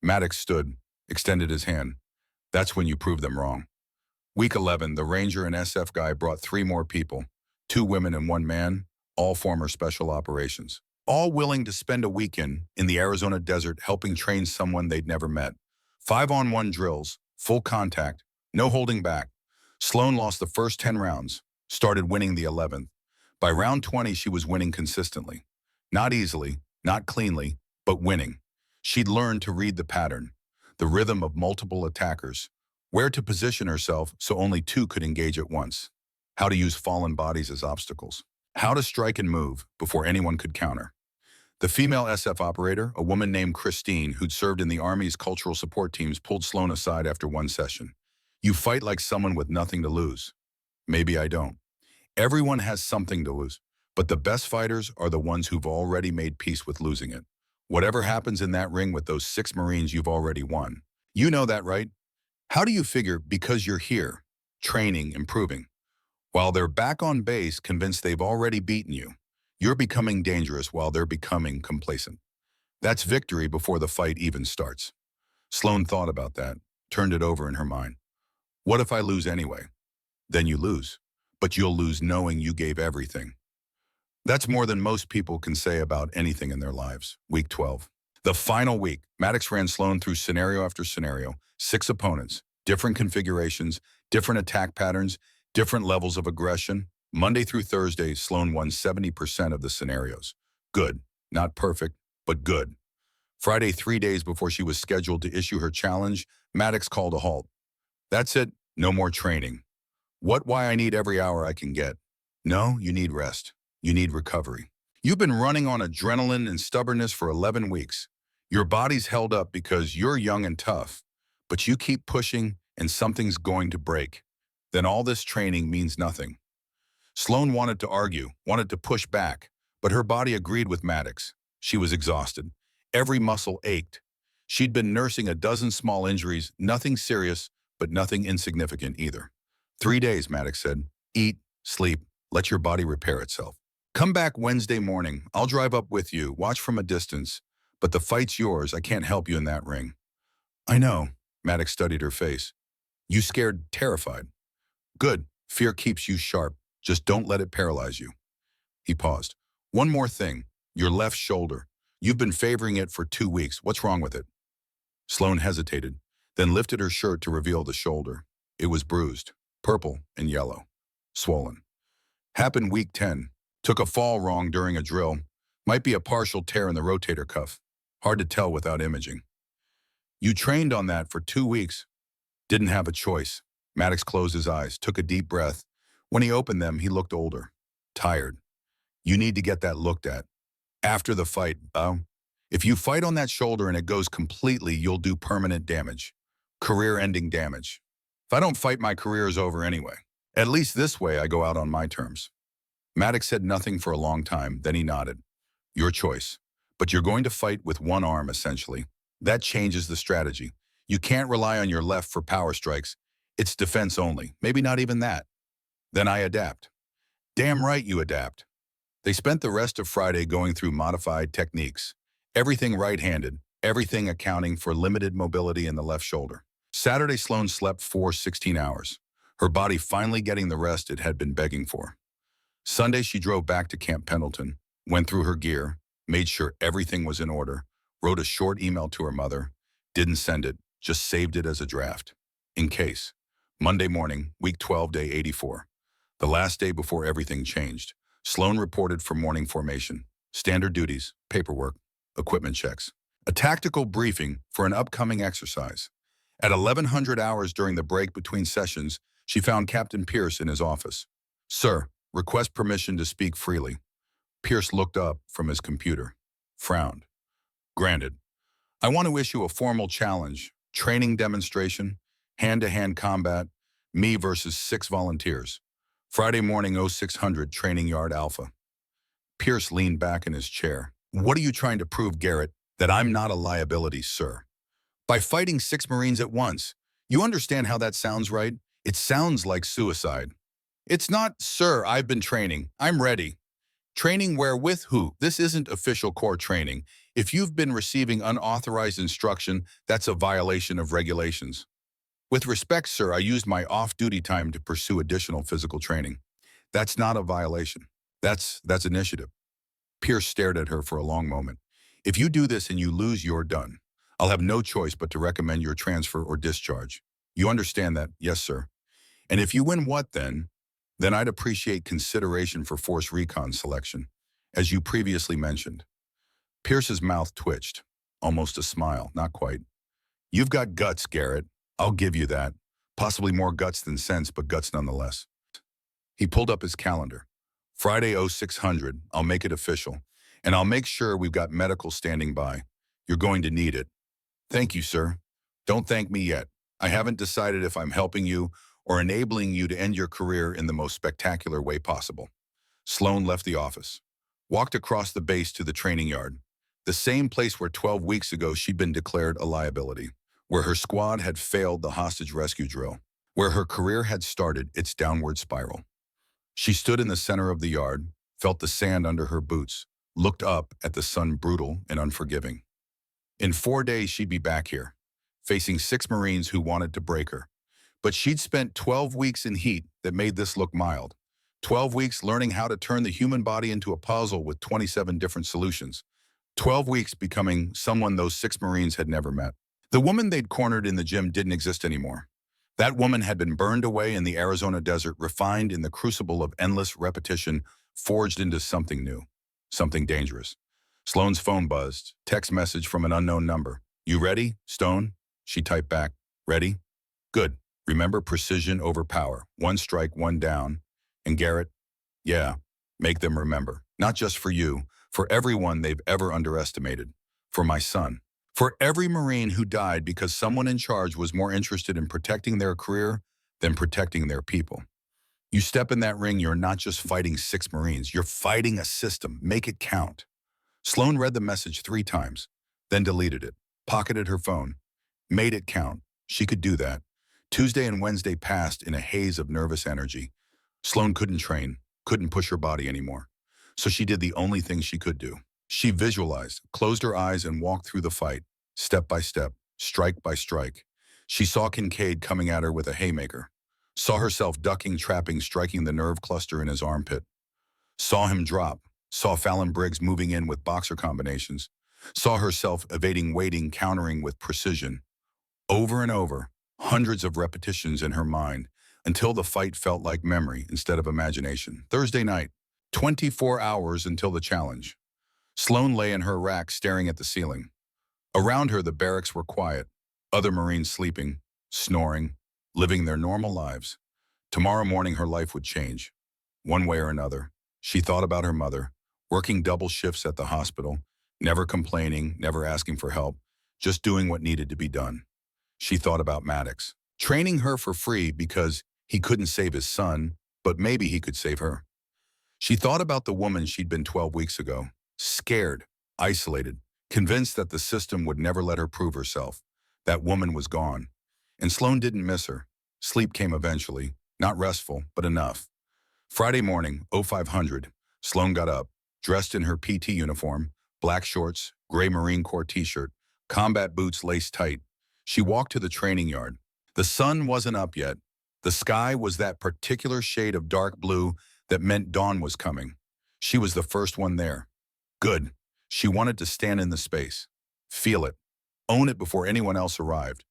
Maddox stood, extended his hand. That's when you prove them wrong. Week 11, the Ranger and SF guy brought 3 more people, 2 women and 1 man, all former special operations, all willing to spend a weekend in the Arizona desert helping train someone they'd never met. 5-on-1 drills, full contact, no holding back. Sloan lost the first 10 rounds, started winning the 11th. By round 20, she was winning consistently. Not easily, not cleanly, but winning. She'd learned to read the pattern, the rhythm of multiple attackers, where to position herself so only 2 could engage at once, how to use fallen bodies as obstacles, how to strike and move before anyone could counter. The female SF operator, a woman named Christine, who'd served in the Army's cultural support teams, pulled Sloan aside after 1 session. You fight like someone with nothing to lose. Maybe I don't. Everyone has something to lose, but the best fighters are the ones who've already made peace with losing it. Whatever happens in that ring with those 6 Marines, you've already won. You know that, right? How do you figure because you're here, training, improving, while they're back on base convinced they've already beaten you, you're becoming dangerous while they're becoming complacent? That's victory before the fight even starts. Sloan thought about that, turned it over in her mind. What if I lose anyway? Then you lose, but you'll lose knowing you gave everything. That's more than most people can say about anything in their lives. Week 12. The final week, Maddox ran Sloan through scenario after scenario, 6 opponents, different configurations, different attack patterns, different levels of aggression. Monday through Thursday, Sloan won 70% of the scenarios. Good, not perfect, but good. Friday, 3 days before she was scheduled to issue her challenge, Maddox called a halt. That's it, no more training. Why I need every hour I can get. No, you need rest. You need recovery. You've been running on adrenaline and stubbornness for 11 weeks. Your body's held up because you're young and tough, but you keep pushing and something's going to break. Then all this training means nothing. Sloan wanted to argue, wanted to push back, but her body agreed with Maddox. She was exhausted. Every muscle ached. She'd been nursing a dozen small injuries, nothing serious, but nothing insignificant either. 3 days, Maddox said. Eat, sleep, let your body repair itself. Come back Wednesday morning. I'll drive up with you, watch from a distance. But the fight's yours. I can't help you in that ring. I know. Maddox studied her face. You scared, terrified. Good. Fear keeps you sharp. Just don't let it paralyze you. He paused. One more thing. Your left shoulder. You've been favoring it for 2 weeks. What's wrong with it? Sloan hesitated, then lifted her shirt to reveal the shoulder. It was bruised, purple and yellow, swollen. Happened week 10. Took a fall wrong during a drill. Might be a partial tear in the rotator cuff. Hard to tell without imaging. You trained on that for 2 weeks. Didn't have a choice. Maddox closed his eyes, took a deep breath. When he opened them, he looked older, tired. You need to get that looked at. After the fight, if you fight on that shoulder and it goes completely, you'll do permanent damage. Career-ending damage. If I don't fight, my career is over anyway. At least this way, I go out on my terms. Maddox said nothing for a long time, then he nodded. Your choice. But you're going to fight with one arm, essentially. That changes the strategy. You can't rely on your left for power strikes. It's defense only. Maybe not even that. Then I adapt. Damn right you adapt. They spent the rest of Friday going through modified techniques. Everything right-handed, everything accounting for limited mobility in the left shoulder. Saturday, Sloan slept for 16 hours, her body finally getting the rest it had been begging for. Sunday, she drove back to Camp Pendleton, went through her gear, made sure everything was in order, wrote a short email to her mother, didn't send it, just saved it as a draft. In case. Monday morning, week 12, day 84. The last day before everything changed. Sloan reported for morning formation, standard duties, paperwork, equipment checks. A tactical briefing for an upcoming exercise. At 1100 hours during the break between sessions, she found Captain Pierce in his office. Sir, request permission to speak freely. Pierce looked up from his computer, frowned. Granted. I want to issue a formal challenge, training demonstration, hand-to-hand combat, me versus 6 volunteers. Friday morning 0600 Training Yard Alpha. Pierce leaned back in his chair. What are you trying to prove, Garrett? That I'm not a liability, sir. By fighting 6 Marines at once. You understand how that sounds, right? It sounds like suicide. It's not, sir, I've been training. I'm ready. Training where, with who? This isn't official corps training. If you've been receiving unauthorized instruction, that's a violation of regulations. With respect, sir, I used my off-duty time to pursue additional physical training. That's not a violation. That's initiative. Pierce stared at her for a long moment. If you do this and you lose, you're done. I'll have no choice but to recommend your transfer or discharge. You understand that? Yes, sir. And if you win, what then? Then I'd appreciate consideration for force recon selection, as you previously mentioned. Pierce's mouth twitched, almost a smile, not quite. You've got guts, Garrett. I'll give you that. Possibly more guts than sense, but guts nonetheless. He pulled up his calendar. Friday 0600, I'll make it official. And I'll make sure we've got medical standing by. You're going to need it. Thank you, sir. Don't thank me yet. I haven't decided if I'm helping you or enabling you to end your career in the most spectacular way possible. Sloan left the office, walked across the base to the training yard, the same place where 12 weeks ago she'd been declared a liability, where her squad had failed the hostage rescue drill, where her career had started its downward spiral. She stood in the center of the yard, felt the sand under her boots, looked up at the sun brutal and unforgiving. In 4 days, she'd be back here, facing 6 Marines who wanted to break her. But she'd spent 12 weeks in heat that made this look mild. 12 weeks learning how to turn the human body into a puzzle with 27 different solutions. 12 weeks becoming someone those 6 Marines had never met. The woman they'd cornered in the gym didn't exist anymore. That woman had been burned away in the Arizona desert, refined in the crucible of endless repetition, forged into something new, something dangerous. Sloan's phone buzzed, text message from an unknown number. You ready, Stone? She typed back, ready? Good. Remember precision over power. 1 strike, 1 down. And Garrett, yeah, make them remember. Not just for you, for everyone they've ever underestimated. For my son. For every Marine who died because someone in charge was more interested in protecting their career than protecting their people. You step in that ring, you're not just fighting 6 Marines, you're fighting a system. Make it count. Sloan read the message 3 times, then deleted it, pocketed her phone, made it count. She could do that. Tuesday and Wednesday passed in a haze of nervous energy. Sloan couldn't train, couldn't push her body anymore. So she did the only thing she could do. She visualized, closed her eyes, and walked through the fight, step by step, strike by strike. She saw Kincaid coming at her with a haymaker, saw herself ducking, trapping, striking the nerve cluster in his armpit, saw him drop, saw Fallon Briggs moving in with boxer combinations, saw herself evading, waiting, countering with precision. Over and over, hundreds of repetitions in her mind, until the fight felt like memory instead of imagination. Thursday night, 24 hours until the challenge. Sloan lay in her rack staring at the ceiling. Around her, the barracks were quiet, other Marines sleeping, snoring, living their normal lives. Tomorrow morning, her life would change, one way or another. She thought about her mother, working double shifts at the hospital, never complaining, never asking for help, just doing what needed to be done. She thought about Maddox, training her for free because he couldn't save his son, but maybe he could save her. She thought about the woman she'd been 12 weeks ago, scared, isolated, convinced that the system would never let her prove herself. That woman was gone, and Sloan didn't miss her. Sleep came eventually, not restful, but enough. Friday morning, 0500, Sloan got up, dressed in her PT uniform, black shorts, gray Marine Corps t-shirt, combat boots laced tight. She walked to the training yard. The sun wasn't up yet. The sky was that particular shade of dark blue that meant dawn was coming. She was the first one there. Good. She wanted to stand in the space, feel it, own it before anyone else arrived.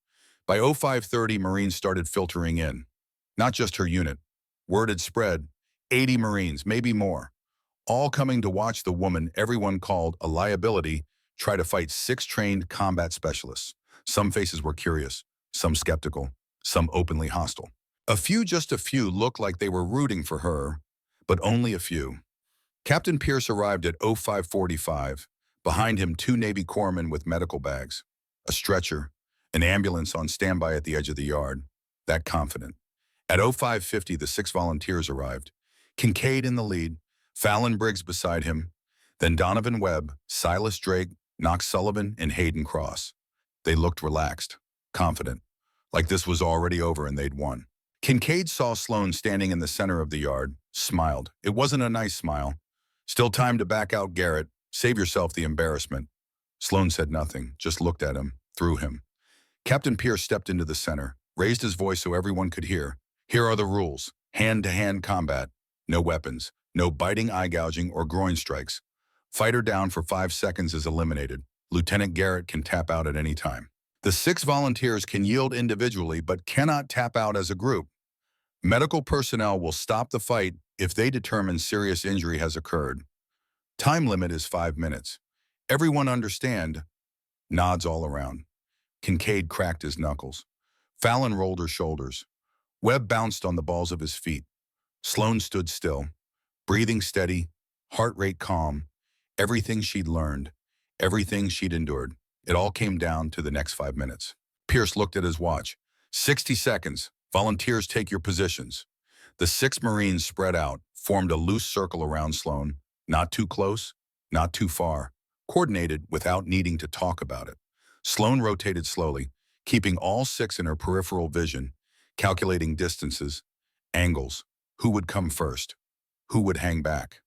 By 0530, Marines started filtering in. Not just her unit. Word had spread, 80 Marines, maybe more, all coming to watch the woman everyone called a liability try to fight 6 trained combat specialists. Some faces were curious, some skeptical, some openly hostile. Just a few, looked like they were rooting for her, but only a few. Captain Pierce arrived at 0545. Behind him, 2 Navy corpsmen with medical bags, a stretcher, an ambulance on standby at the edge of the yard, that confident. At 0550, the 6 volunteers arrived. Kincaid in the lead, Fallon Briggs beside him, then Donovan Webb, Silas Drake, Knox Sullivan, and Hayden Cross. They looked relaxed, confident, like this was already over and they'd won. Kincaid saw Sloan standing in the center of the yard, smiled. It wasn't a nice smile. Still time to back out, Garrett. Save yourself the embarrassment. Sloan said nothing, just looked at him, through him. Captain Pierce stepped into the center, raised his voice so everyone could hear. Here are the rules. Hand-to-hand combat. No weapons. No biting, eye gouging, or groin strikes. Fighter down for 5 seconds is eliminated. Lieutenant Garrett can tap out at any time. The 6 volunteers can yield individually but cannot tap out as a group. Medical personnel will stop the fight if they determine serious injury has occurred. Time limit is 5 minutes. Everyone understand? Nods all around. Kincaid cracked his knuckles. Fallon rolled her shoulders. Webb bounced on the balls of his feet. Sloan stood still, breathing steady, heart rate calm. Everything she'd learned, everything she'd endured, it all came down to the next 5 minutes. Pierce looked at his watch. 60 seconds. Volunteers, take your positions. The 6 Marines spread out, formed a loose circle around Sloan. Not too close, not too far. Coordinated without needing to talk about it. Sloan rotated slowly, keeping all 6 in her peripheral vision, calculating distances, angles, who would come first, who would hang back.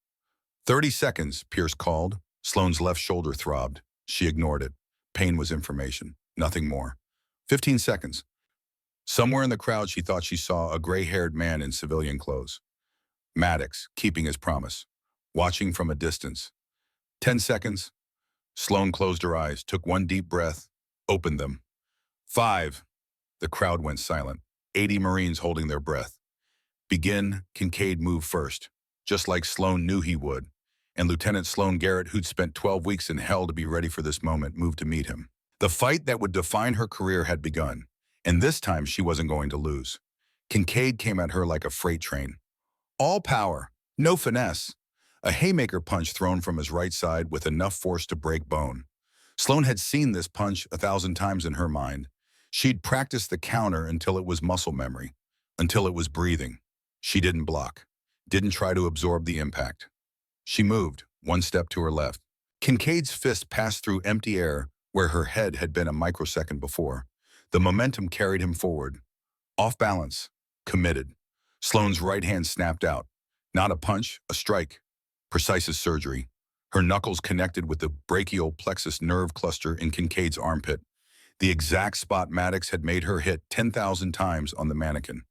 30 seconds, Pierce called. Sloan's left shoulder throbbed. She ignored it. Pain was information, nothing more. 15 seconds. Somewhere in the crowd, she thought she saw a gray-haired man in civilian clothes. Maddox, keeping his promise, watching from a distance. 10 seconds. Sloan closed her eyes, took one deep breath, opened them. 5. The crowd went silent. 80 Marines holding their breath. Begin. Kincaid moved first, just like Sloan knew he would. And Lieutenant Sloan Garrett, who'd spent 12 weeks in hell to be ready for this moment, moved to meet him. The fight that would define her career had begun, and this time she wasn't going to lose. Kincaid came at her like a freight train. All power, no finesse. A haymaker punch thrown from his right side with enough force to break bone. Sloan had seen this punch 1,000 times in her mind. She'd practiced the counter until it was muscle memory, until it was breathing. She didn't block, didn't try to absorb the impact. She moved, one step to her left. Kincaid's fist passed through empty air where her head had been a microsecond before. The momentum carried him forward. Off balance, committed. Sloane's right hand snapped out. Not a punch, a strike. Precise as surgery. Her knuckles connected with the brachial plexus nerve cluster in Kincaid's armpit. The exact spot Maddox had made her hit 10,000 times on the mannequin.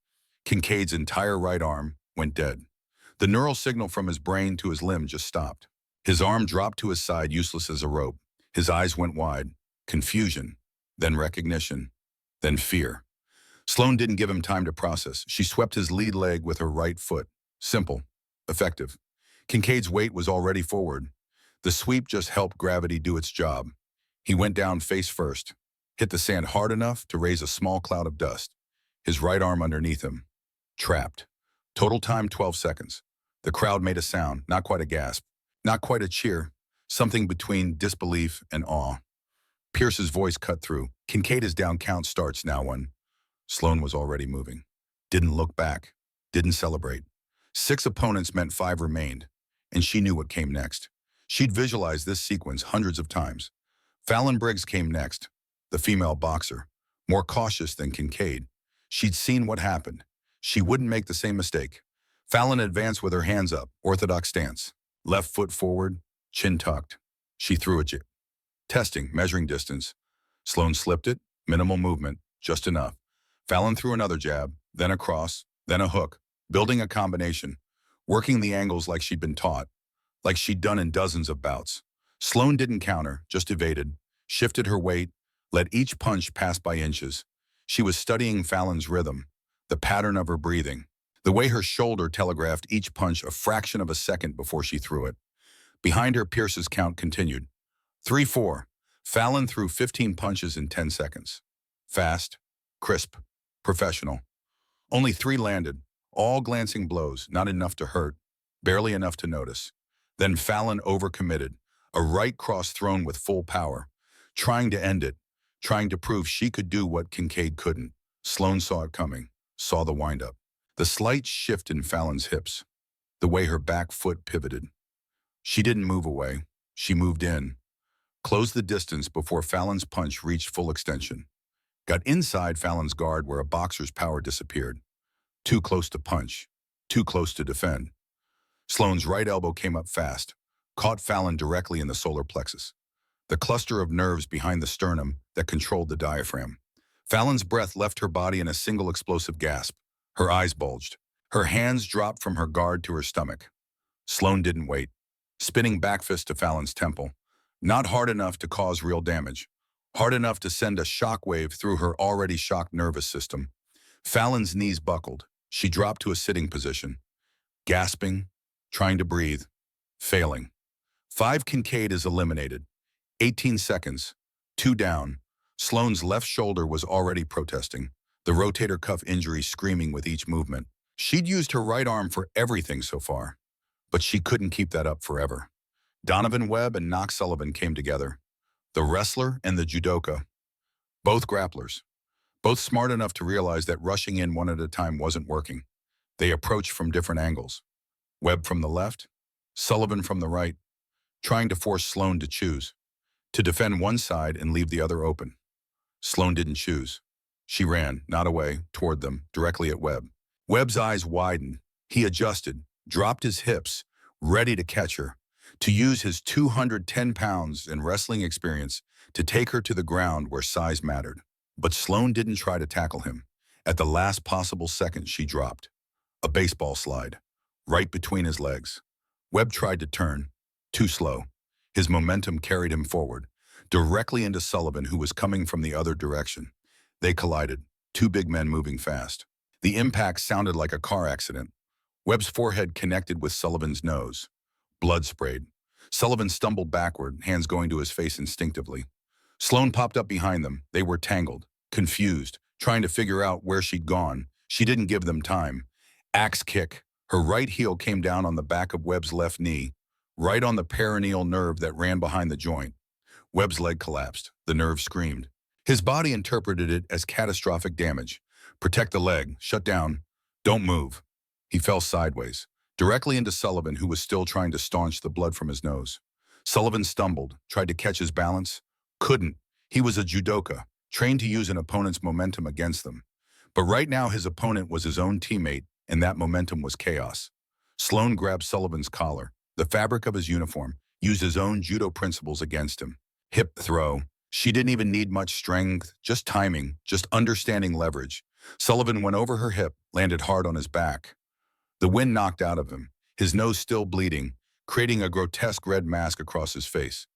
Kincaid's entire right arm went dead. The neural signal from his brain to his limb just stopped. His arm dropped to his side, useless as a rope. His eyes went wide. Confusion, then recognition, then fear. Sloane didn't give him time to process. She swept his lead leg with her right foot. Simple, effective. Kincaid's weight was already forward. The sweep just helped gravity do its job. He went down face first, hit the sand hard enough to raise a small cloud of dust. His right arm underneath him. Trapped. Total time 12 seconds. The crowd made a sound, not quite a gasp, not quite a cheer, something between disbelief and awe. Pierce's voice cut through. Kincaid is down, count starts now one. Sloane was already moving. Didn't look back. Didn't celebrate. 6 opponents meant 5 remained, and she knew what came next. She'd visualized this sequence hundreds of times. Fallon Briggs came next, the female boxer, more cautious than Kincaid. She'd seen what happened. She wouldn't make the same mistake. Fallon advanced with her hands up, orthodox stance. Left foot forward, chin tucked. She threw a jab. Testing, measuring distance. Sloane slipped it, minimal movement, just enough. Fallon threw another jab, then a cross, then a hook, building a combination, working the angles like she'd been taught, like she'd done in dozens of bouts. Sloane didn't counter, just evaded, shifted her weight, let each punch pass by inches. She was studying Fallon's rhythm, the pattern of her breathing, the way her shoulder telegraphed each punch a fraction of a second before she threw it. Behind her, Pierce's count continued. 3-4. Fallon threw 15 punches in 10 seconds. Fast, crisp, professional. Only 3 landed, all glancing blows, not enough to hurt, barely enough to notice. Then Fallon overcommitted, a right cross thrown with full power, trying to end it, trying to prove she could do what Kincaid couldn't. Sloane saw it coming, saw the windup. The slight shift in Fallon's hips, the way her back foot pivoted. She didn't move away, she moved in, closed the distance before Fallon's punch reached full extension. Got inside Fallon's guard where a boxer's power disappeared. Too close to punch, too close to defend. Sloane's right elbow came up fast, caught Fallon directly in the solar plexus, the cluster of nerves behind the sternum that controlled the diaphragm. Fallon's breath left her body in a single explosive gasp. Her eyes bulged. Her hands dropped from her guard to her stomach. Sloane didn't wait. Spinning back fist to Fallon's temple. Not hard enough to cause real damage. Hard enough to send a shockwave through her already shocked nervous system. Fallon's knees buckled. She dropped to a sitting position. Gasping, trying to breathe, failing. 5 Kincaid is eliminated. 18 seconds. 2 down. Sloane's left shoulder was already protesting, the rotator cuff injury screaming with each movement. She'd used her right arm for everything so far, but she couldn't keep that up forever. Donovan Webb and Knox Sullivan came together. The wrestler and the judoka. Both grapplers. Both smart enough to realize that rushing in one at a time wasn't working. They approached from different angles. Webb from the left, Sullivan from the right, trying to force Sloane to choose, to defend one side and leave the other open. Sloane didn't choose. She ran, not away, toward them, directly at Webb. Webb's eyes widened. He adjusted, dropped his hips, ready to catch her, to use his 210 pounds in wrestling experience to take her to the ground where size mattered. But Sloane didn't try to tackle him. At the last possible second, she dropped. A baseball slide, right between his legs. Webb tried to turn, too slow. His momentum carried him forward, directly into Sullivan, who was coming from the other direction. They collided, 2 big men moving fast. The impact sounded like a car accident. Webb's forehead connected with Sullivan's nose. Blood sprayed. Sullivan stumbled backward, hands going to his face instinctively. Sloane popped up behind them. They were tangled, confused, trying to figure out where she'd gone. She didn't give them time. Axe kick. Her right heel came down on the back of Webb's left knee, right on the perineal nerve that ran behind the joint. Webb's leg collapsed. The nerve screamed. His body interpreted it as catastrophic damage. Protect the leg. Shut down. Don't move. He fell sideways, directly into Sullivan, who was still trying to staunch the blood from his nose. Sullivan stumbled, tried to catch his balance. Couldn't. He was a judoka, trained to use an opponent's momentum against them. But right now his opponent was his own teammate, and that momentum was chaos. Sloan grabbed Sullivan's collar, the fabric of his uniform, used his own judo principles against him. Hip throw. She didn't even need much strength, just timing, just understanding leverage. Sullivan went over her hip, landed hard on his back. The wind knocked out of him, his nose still bleeding, creating a grotesque red mask across his face.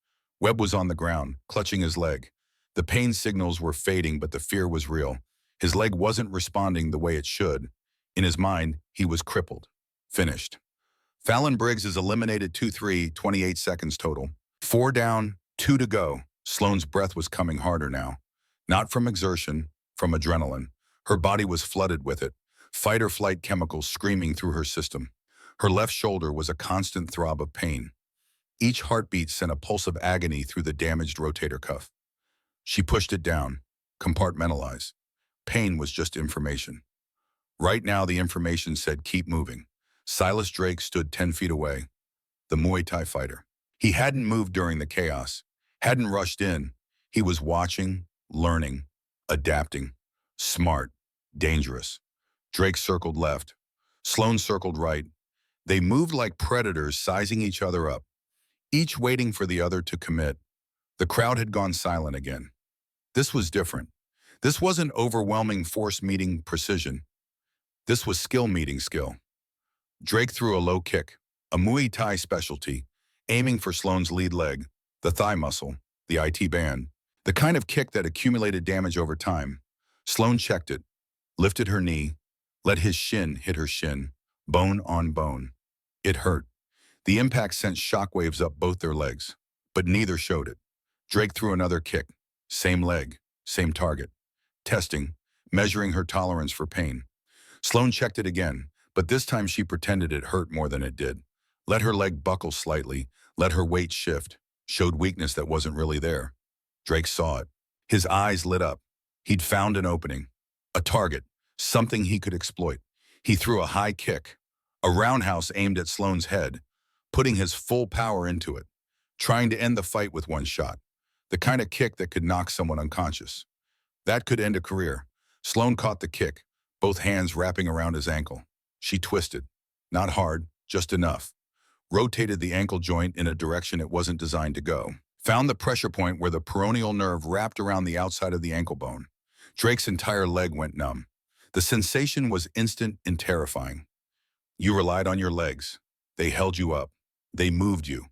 Webb was on the ground, clutching his leg. The pain signals were fading, but the fear was real. His leg wasn't responding the way it should. In his mind, he was crippled. Finished. Fallon Briggs is eliminated 2-3, 28 seconds total. 4 down, 2 to go. Sloane's breath was coming harder now. Not from exertion, from adrenaline. Her body was flooded with it, fight-or-flight chemicals screaming through her system. Her left shoulder was a constant throb of pain. Each heartbeat sent a pulse of agony through the damaged rotator cuff. She pushed it down, compartmentalized. Pain was just information. Right now, the information said, keep moving. Silas Drake stood 10 feet away, the Muay Thai fighter. He hadn't moved during the chaos, hadn't rushed in. He was watching, learning, adapting. Smart, dangerous. Drake circled left. Sloan circled right. They moved like predators, sizing each other up, each waiting for the other to commit. The crowd had gone silent again. This was different. This wasn't overwhelming force meeting precision. This was skill meeting skill. Drake threw a low kick, a Muay Thai specialty, aiming for Sloane's lead leg, the thigh muscle, the IT band, the kind of kick that accumulated damage over time. Sloane checked it, lifted her knee, let his shin hit her shin, bone on bone. It hurt. The impact sent shockwaves up both their legs, but neither showed it. Drake threw another kick, same leg, same target. Testing, measuring her tolerance for pain. Sloane checked it again, but this time she pretended it hurt more than it did. Let her leg buckle slightly, let her weight shift, showed weakness that wasn't really there. Drake saw it. His eyes lit up. He'd found an opening, a target, something he could exploit. He threw a high kick, a roundhouse aimed at Sloane's head, putting his full power into it, trying to end the fight with one shot, the kind of kick that could knock someone unconscious. That could end a career. Sloane caught the kick, both hands wrapping around his ankle. She twisted, not hard, just enough. Rotated the ankle joint in a direction it wasn't designed to go. Found the pressure point where the peroneal nerve wrapped around the outside of the ankle bone. Drake's entire leg went numb. The sensation was instant and terrifying. You relied on your legs. They held you up. They moved you.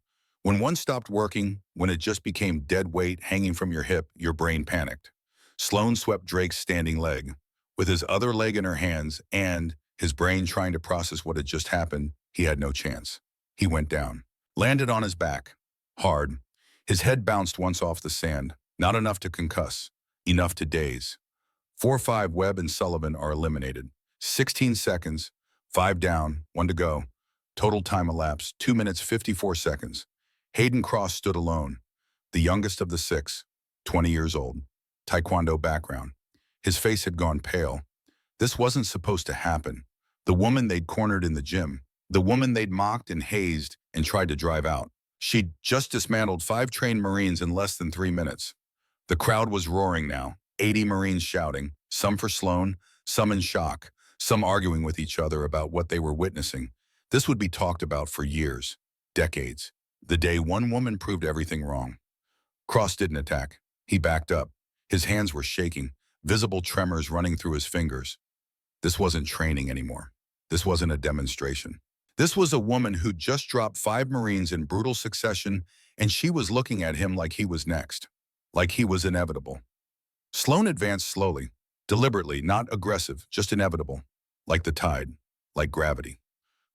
When one stopped working, when it just became dead weight hanging from your hip, your brain panicked. Sloane swept Drake's standing leg. With his other leg in her hands and his brain trying to process what had just happened, he had no chance. He went down, landed on his back, hard. His head bounced once off the sand, not enough to concuss, enough to daze. 4-5 Webb and Sullivan are eliminated. 16 seconds, 5 down, 1 to go. Total time elapsed, 2 minutes 54 seconds. Hayden Cross stood alone, the youngest of the 6, 20 years old, Taekwondo background. His face had gone pale. This wasn't supposed to happen. The woman they'd cornered in the gym, the woman they'd mocked and hazed and tried to drive out. She'd just dismantled 5 trained Marines in less than 3 minutes. The crowd was roaring now, 80 Marines shouting, some for Sloane, some in shock, some arguing with each other about what they were witnessing. This would be talked about for years, decades. The day one woman proved everything wrong. Cross didn't attack. He backed up. His hands were shaking, visible tremors running through his fingers. This wasn't training anymore. This wasn't a demonstration. This was a woman who'd just dropped 5 Marines in brutal succession, and she was looking at him like he was next, like he was inevitable. Sloane advanced slowly, deliberately, not aggressive, just inevitable, like the tide, like gravity.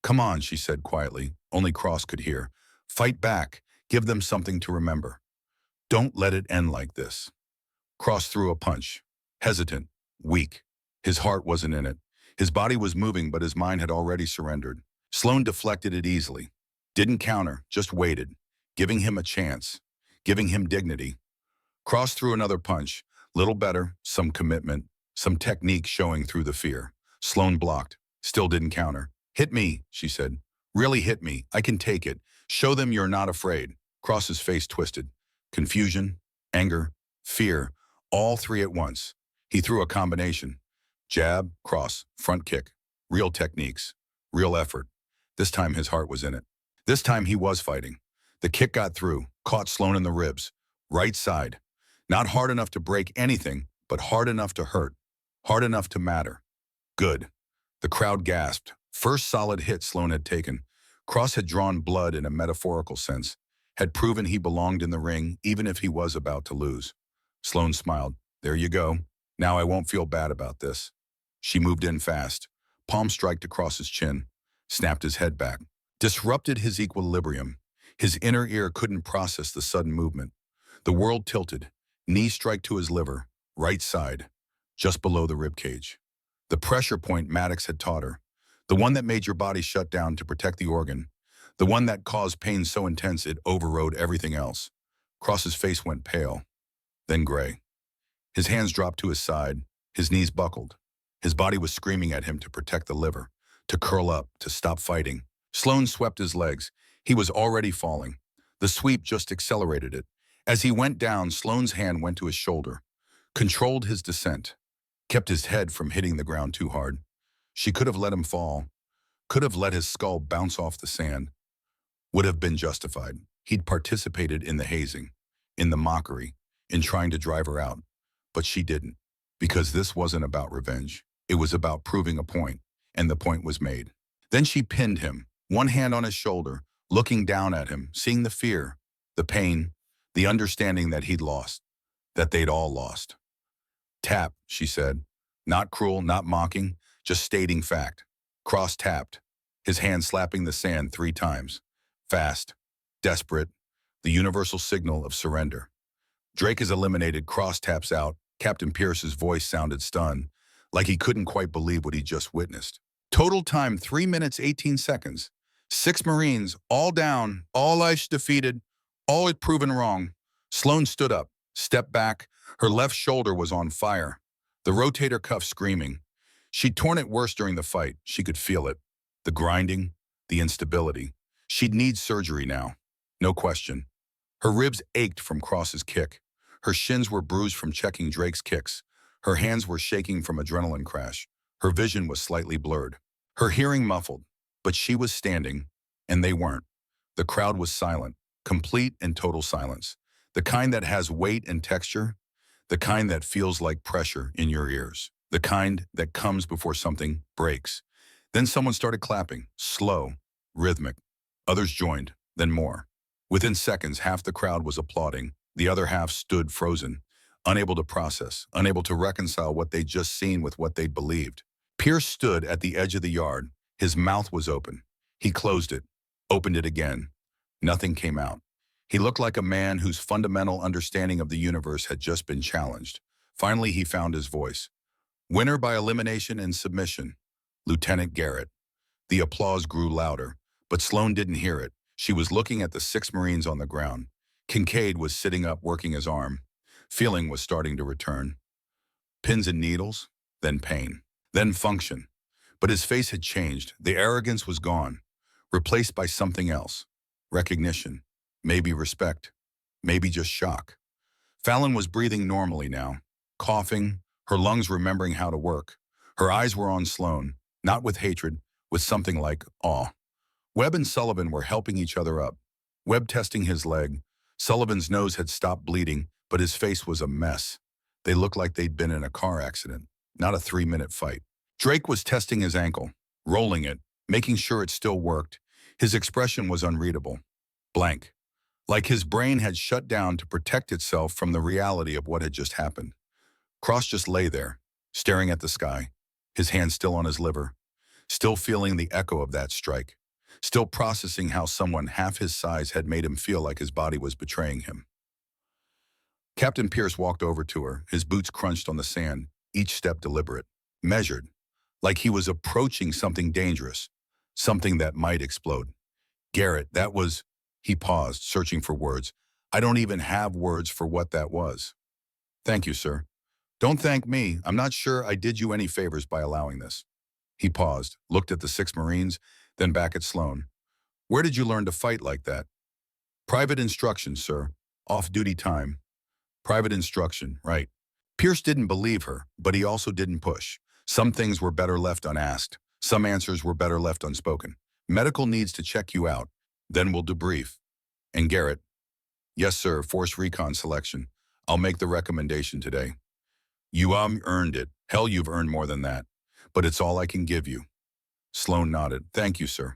Come on, she said quietly, only Cross could hear. Fight back, give them something to remember. Don't let it end like this. Cross threw a punch, hesitant, weak. His heart wasn't in it. His body was moving, but his mind had already surrendered. Sloane deflected it easily. Didn't counter, just waited, giving him a chance, giving him dignity. Cross threw another punch, little better, some commitment, some technique showing through the fear. Sloane blocked, still didn't counter. Hit me, she said. Really hit me. I can take it. Show them you're not afraid. Cross's face twisted. Confusion, anger, fear, all three at once. He threw a combination. Jab, cross, front kick. Real techniques. Real effort. This time his heart was in it. This time he was fighting. The kick got through, caught Sloan in the ribs. Right side. Not hard enough to break anything, but hard enough to hurt. Hard enough to matter. Good. The crowd gasped. First solid hit Sloan had taken. Cross had drawn blood in a metaphorical sense, had proven he belonged in the ring even if he was about to lose. Sloan smiled. There you go. Now I won't feel bad about this. She moved in fast. Palm striked across his chin. Snapped his head back. Disrupted his equilibrium. His inner ear couldn't process the sudden movement. The world tilted. Knee strike to his liver. Right side. Just below the rib cage. The pressure point Maddox had taught her. The one that made your body shut down to protect the organ. The one that caused pain so intense it overrode everything else. Cross's face went pale, then gray. His hands dropped to his side. His knees buckled. His body was screaming at him to protect the liver, to curl up, to stop fighting. Sloan swept his legs. He was already falling. The sweep just accelerated it. As he went down, Sloan's hand went to his shoulder, controlled his descent, kept his head from hitting the ground too hard. She could have let him fall, could have let his skull bounce off the sand, would have been justified. He'd participated in the hazing, in the mockery, in trying to drive her out. But she didn't, because this wasn't about revenge. It was about proving a point, and the point was made. Then she pinned him, one hand on his shoulder, looking down at him, seeing the fear, the pain, the understanding that he'd lost, that they'd all lost. Tap, she said. Not cruel, not mocking, just stating fact. Cross tapped, his hand slapping the sand 3 times. Fast, desperate, the universal signal of surrender. Drake is eliminated, Cross taps out. Captain Pierce's voice sounded stunned, like he couldn't quite believe what he just witnessed. Total time 3 minutes 18 seconds. 6 Marines, all down, all lives defeated, all had proven wrong. Sloan stood up, stepped back. Her left shoulder was on fire, the rotator cuff screaming. She'd torn it worse during the fight. She could feel it. The grinding, the instability. She'd need surgery now. No question. Her ribs ached from Cross's kick. Her shins were bruised from checking Drake's kicks. Her hands were shaking from adrenaline crash. Her vision was slightly blurred. Her hearing muffled. But she was standing, and they weren't. The crowd was silent, complete and total silence. The kind that has weight and texture. The kind that feels like pressure in your ears. The kind that comes before something breaks. Then someone started clapping, slow, rhythmic. Others joined, then more. Within seconds, half the crowd was applauding. The other half stood frozen, unable to process, unable to reconcile what they'd just seen with what they'd believed. Pierce stood at the edge of the yard. His mouth was open. He closed it, opened it again. Nothing came out. He looked like a man whose fundamental understanding of the universe had just been challenged. Finally, he found his voice. Winner by elimination and submission, Lieutenant Garrett. The applause grew louder, but Sloan didn't hear it. She was looking at the 6 Marines on the ground. Kincaid was sitting up, working his arm. Feeling was starting to return. Pins and needles, then pain, then function. But his face had changed. The arrogance was gone, replaced by something else. Recognition, maybe respect, maybe just shock. Fallon was breathing normally now, coughing, her lungs remembering how to work. Her eyes were on Sloan, not with hatred, with something like awe. Webb and Sullivan were helping each other up. Webb testing his leg. Sullivan's nose had stopped bleeding, but his face was a mess. They looked like they'd been in a car accident, not a 3-minute fight. Drake was testing his ankle, rolling it, making sure it still worked. His expression was unreadable. Blank. Like his brain had shut down to protect itself from the reality of what had just happened. Cross just lay there, staring at the sky, his hand still on his liver, still feeling the echo of that strike, still processing how someone half his size had made him feel like his body was betraying him. Captain Pierce walked over to her, his boots crunched on the sand, each step deliberate, measured, like he was approaching something dangerous, something that might explode. Garrett, that was... He paused, searching for words. I don't even have words for what that was. Thank you, sir. Don't thank me. I'm not sure I did you any favors by allowing this. He paused, looked at the 6 Marines, then back at Sloan. Where did you learn to fight like that? Private instruction, sir. Off-duty time. Private instruction, right. Pierce didn't believe her, but he also didn't push. Some things were better left unasked. Some answers were better left unspoken. Medical needs to check you out. Then we'll debrief. And Garrett, yes, sir, force recon selection. I'll make the recommendation today. You earned it. Hell, you've earned more than that. But it's all I can give you. Sloan nodded. Thank you, sir.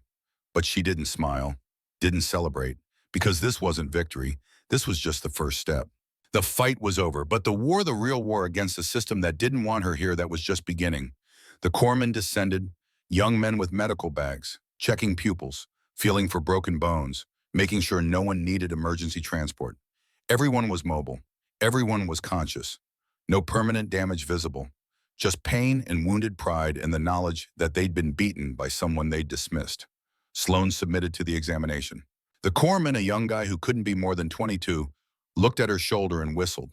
But she didn't smile, didn't celebrate, because this wasn't victory. This was just the first step. The fight was over, but the real war against a system that didn't want her here, that was just beginning. The corpsmen descended, young men with medical bags, checking pupils, feeling for broken bones, making sure no one needed emergency transport. Everyone was mobile. Everyone was conscious. No permanent damage visible. Just pain and wounded pride and the knowledge that they'd been beaten by someone they'd dismissed. Sloan submitted to the examination. The corpsman, a young guy who couldn't be more than 22, looked at her shoulder and whistled.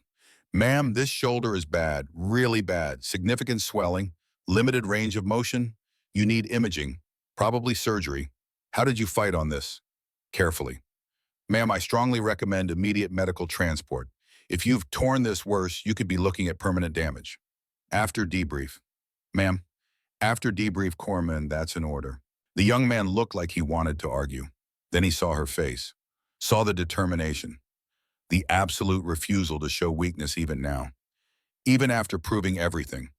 Ma'am, this shoulder is bad, really bad. Significant swelling, limited range of motion. You need imaging, probably surgery. How did you fight on this? Carefully. Ma'am, I strongly recommend immediate medical transport. If you've torn this worse, you could be looking at permanent damage. After debrief. Ma'am, after debrief, corpsman, that's an order. The young man looked like he wanted to argue. Then he saw her face, saw the determination, the absolute refusal to show weakness even now, even after proving everything.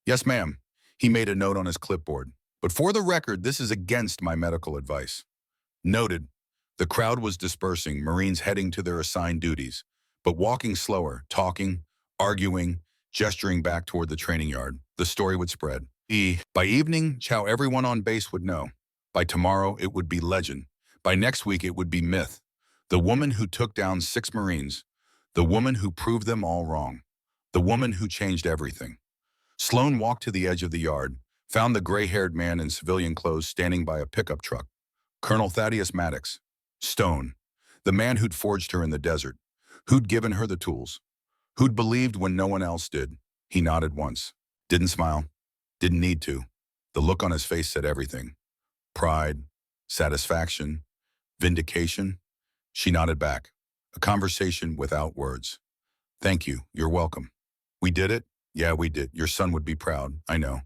Yes, ma'am. He made a note on his clipboard. But for the record, this is against my medical advice. Noted. The crowd was dispersing, Marines heading to their assigned duties, but walking slower, talking, arguing, gesturing back toward the training yard. The story would spread. By evening, Chow, everyone on base would know. By tomorrow, it would be legend. By next week, it would be myth. The woman who took down 6 Marines. The woman who proved them all wrong. The woman who changed everything. Sloan walked to the edge of the yard, found the gray-haired man in civilian clothes standing by a pickup truck. Colonel Thaddeus Maddox. Stone. The man who'd forged her in the desert. Who'd given her the tools. Who'd believed when no one else did. He nodded once. Didn't smile. Didn't need to. The look on his face said everything. Pride. Satisfaction. Vindication. She nodded back. A conversation without words. Thank you. You're welcome. We did it? Yeah, we did. Your son would be proud. I know.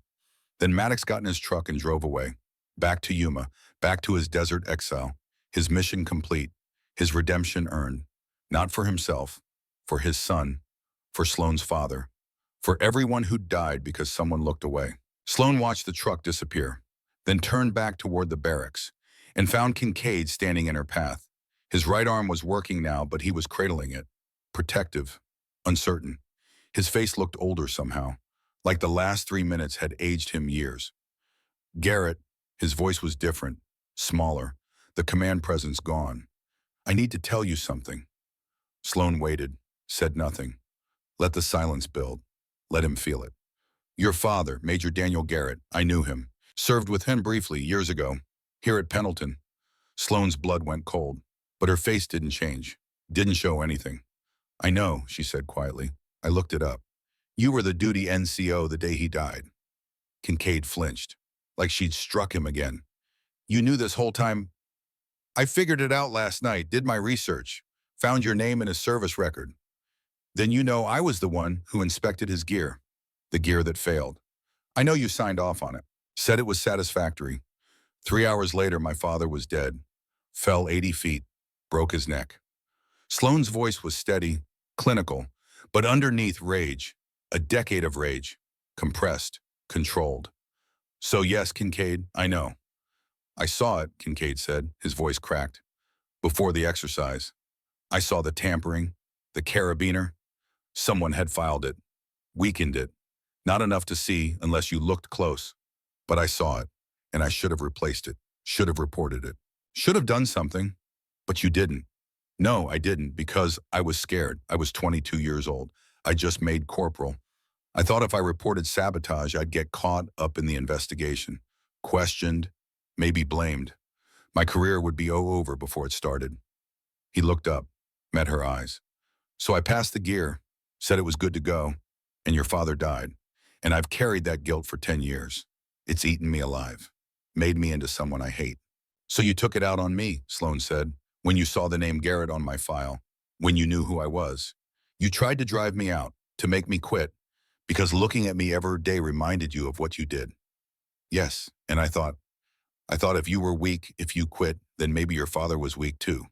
Then Maddox got in his truck and drove away. Back to Yuma. Back to his desert exile. His mission complete. His redemption earned. Not for himself. For his son. For Sloan's father. For everyone who died because someone looked away. Sloan watched the truck disappear, then turned back toward the barracks, and found Kincaid standing in her path. His right arm was working now, but he was cradling it. Protective. Uncertain. His face looked older somehow, like the last 3 minutes had aged him years. Garrett, his voice was different, smaller, the command presence gone. I need to tell you something. Sloan waited, said nothing. Let the silence build. Let him feel it. Your father, Major Daniel Garrett, I knew him. Served with him briefly years ago, here at Pendleton. Sloan's blood went cold, but her face didn't change, didn't show anything. I know, she said quietly. I looked it up. You were the duty NCO the day he died. Kincaid flinched, like she'd struck him again. You knew this whole time? I figured it out last night, did my research, found your name in his service record. Then you know I was the one who inspected his gear, the gear that failed. I know you signed off on it, said it was satisfactory. 3 hours later, my father was dead, fell 80 feet, broke his neck. Sloan's voice was steady, clinical, but underneath rage, a decade of rage, compressed, controlled. So yes, Kincaid, I know. I saw it, Kincaid said, his voice cracked. Before the exercise, I saw the tampering, the carabiner. Someone had filed it, weakened it. Not enough to see unless you looked close. But I saw it, and I should have replaced it, should have reported it, should have done something, but you didn't. No, I didn't, because I was scared. I was 22 years old. I just made corporal. I thought if I reported sabotage, I'd get caught up in the investigation, questioned, maybe blamed. My career would be over before it started. He looked up, met her eyes. So I passed the gear, said it was good to go, and your father died. And I've carried that guilt for 10 years. It's eaten me alive, made me into someone I hate. So you took it out on me, Sloan said, when you saw the name Garrett on my file, when you knew who I was. You tried to drive me out, to make me quit, because looking at me every day reminded you of what you did. Yes, and I thought if you were weak, if you quit, then maybe your father was weak too.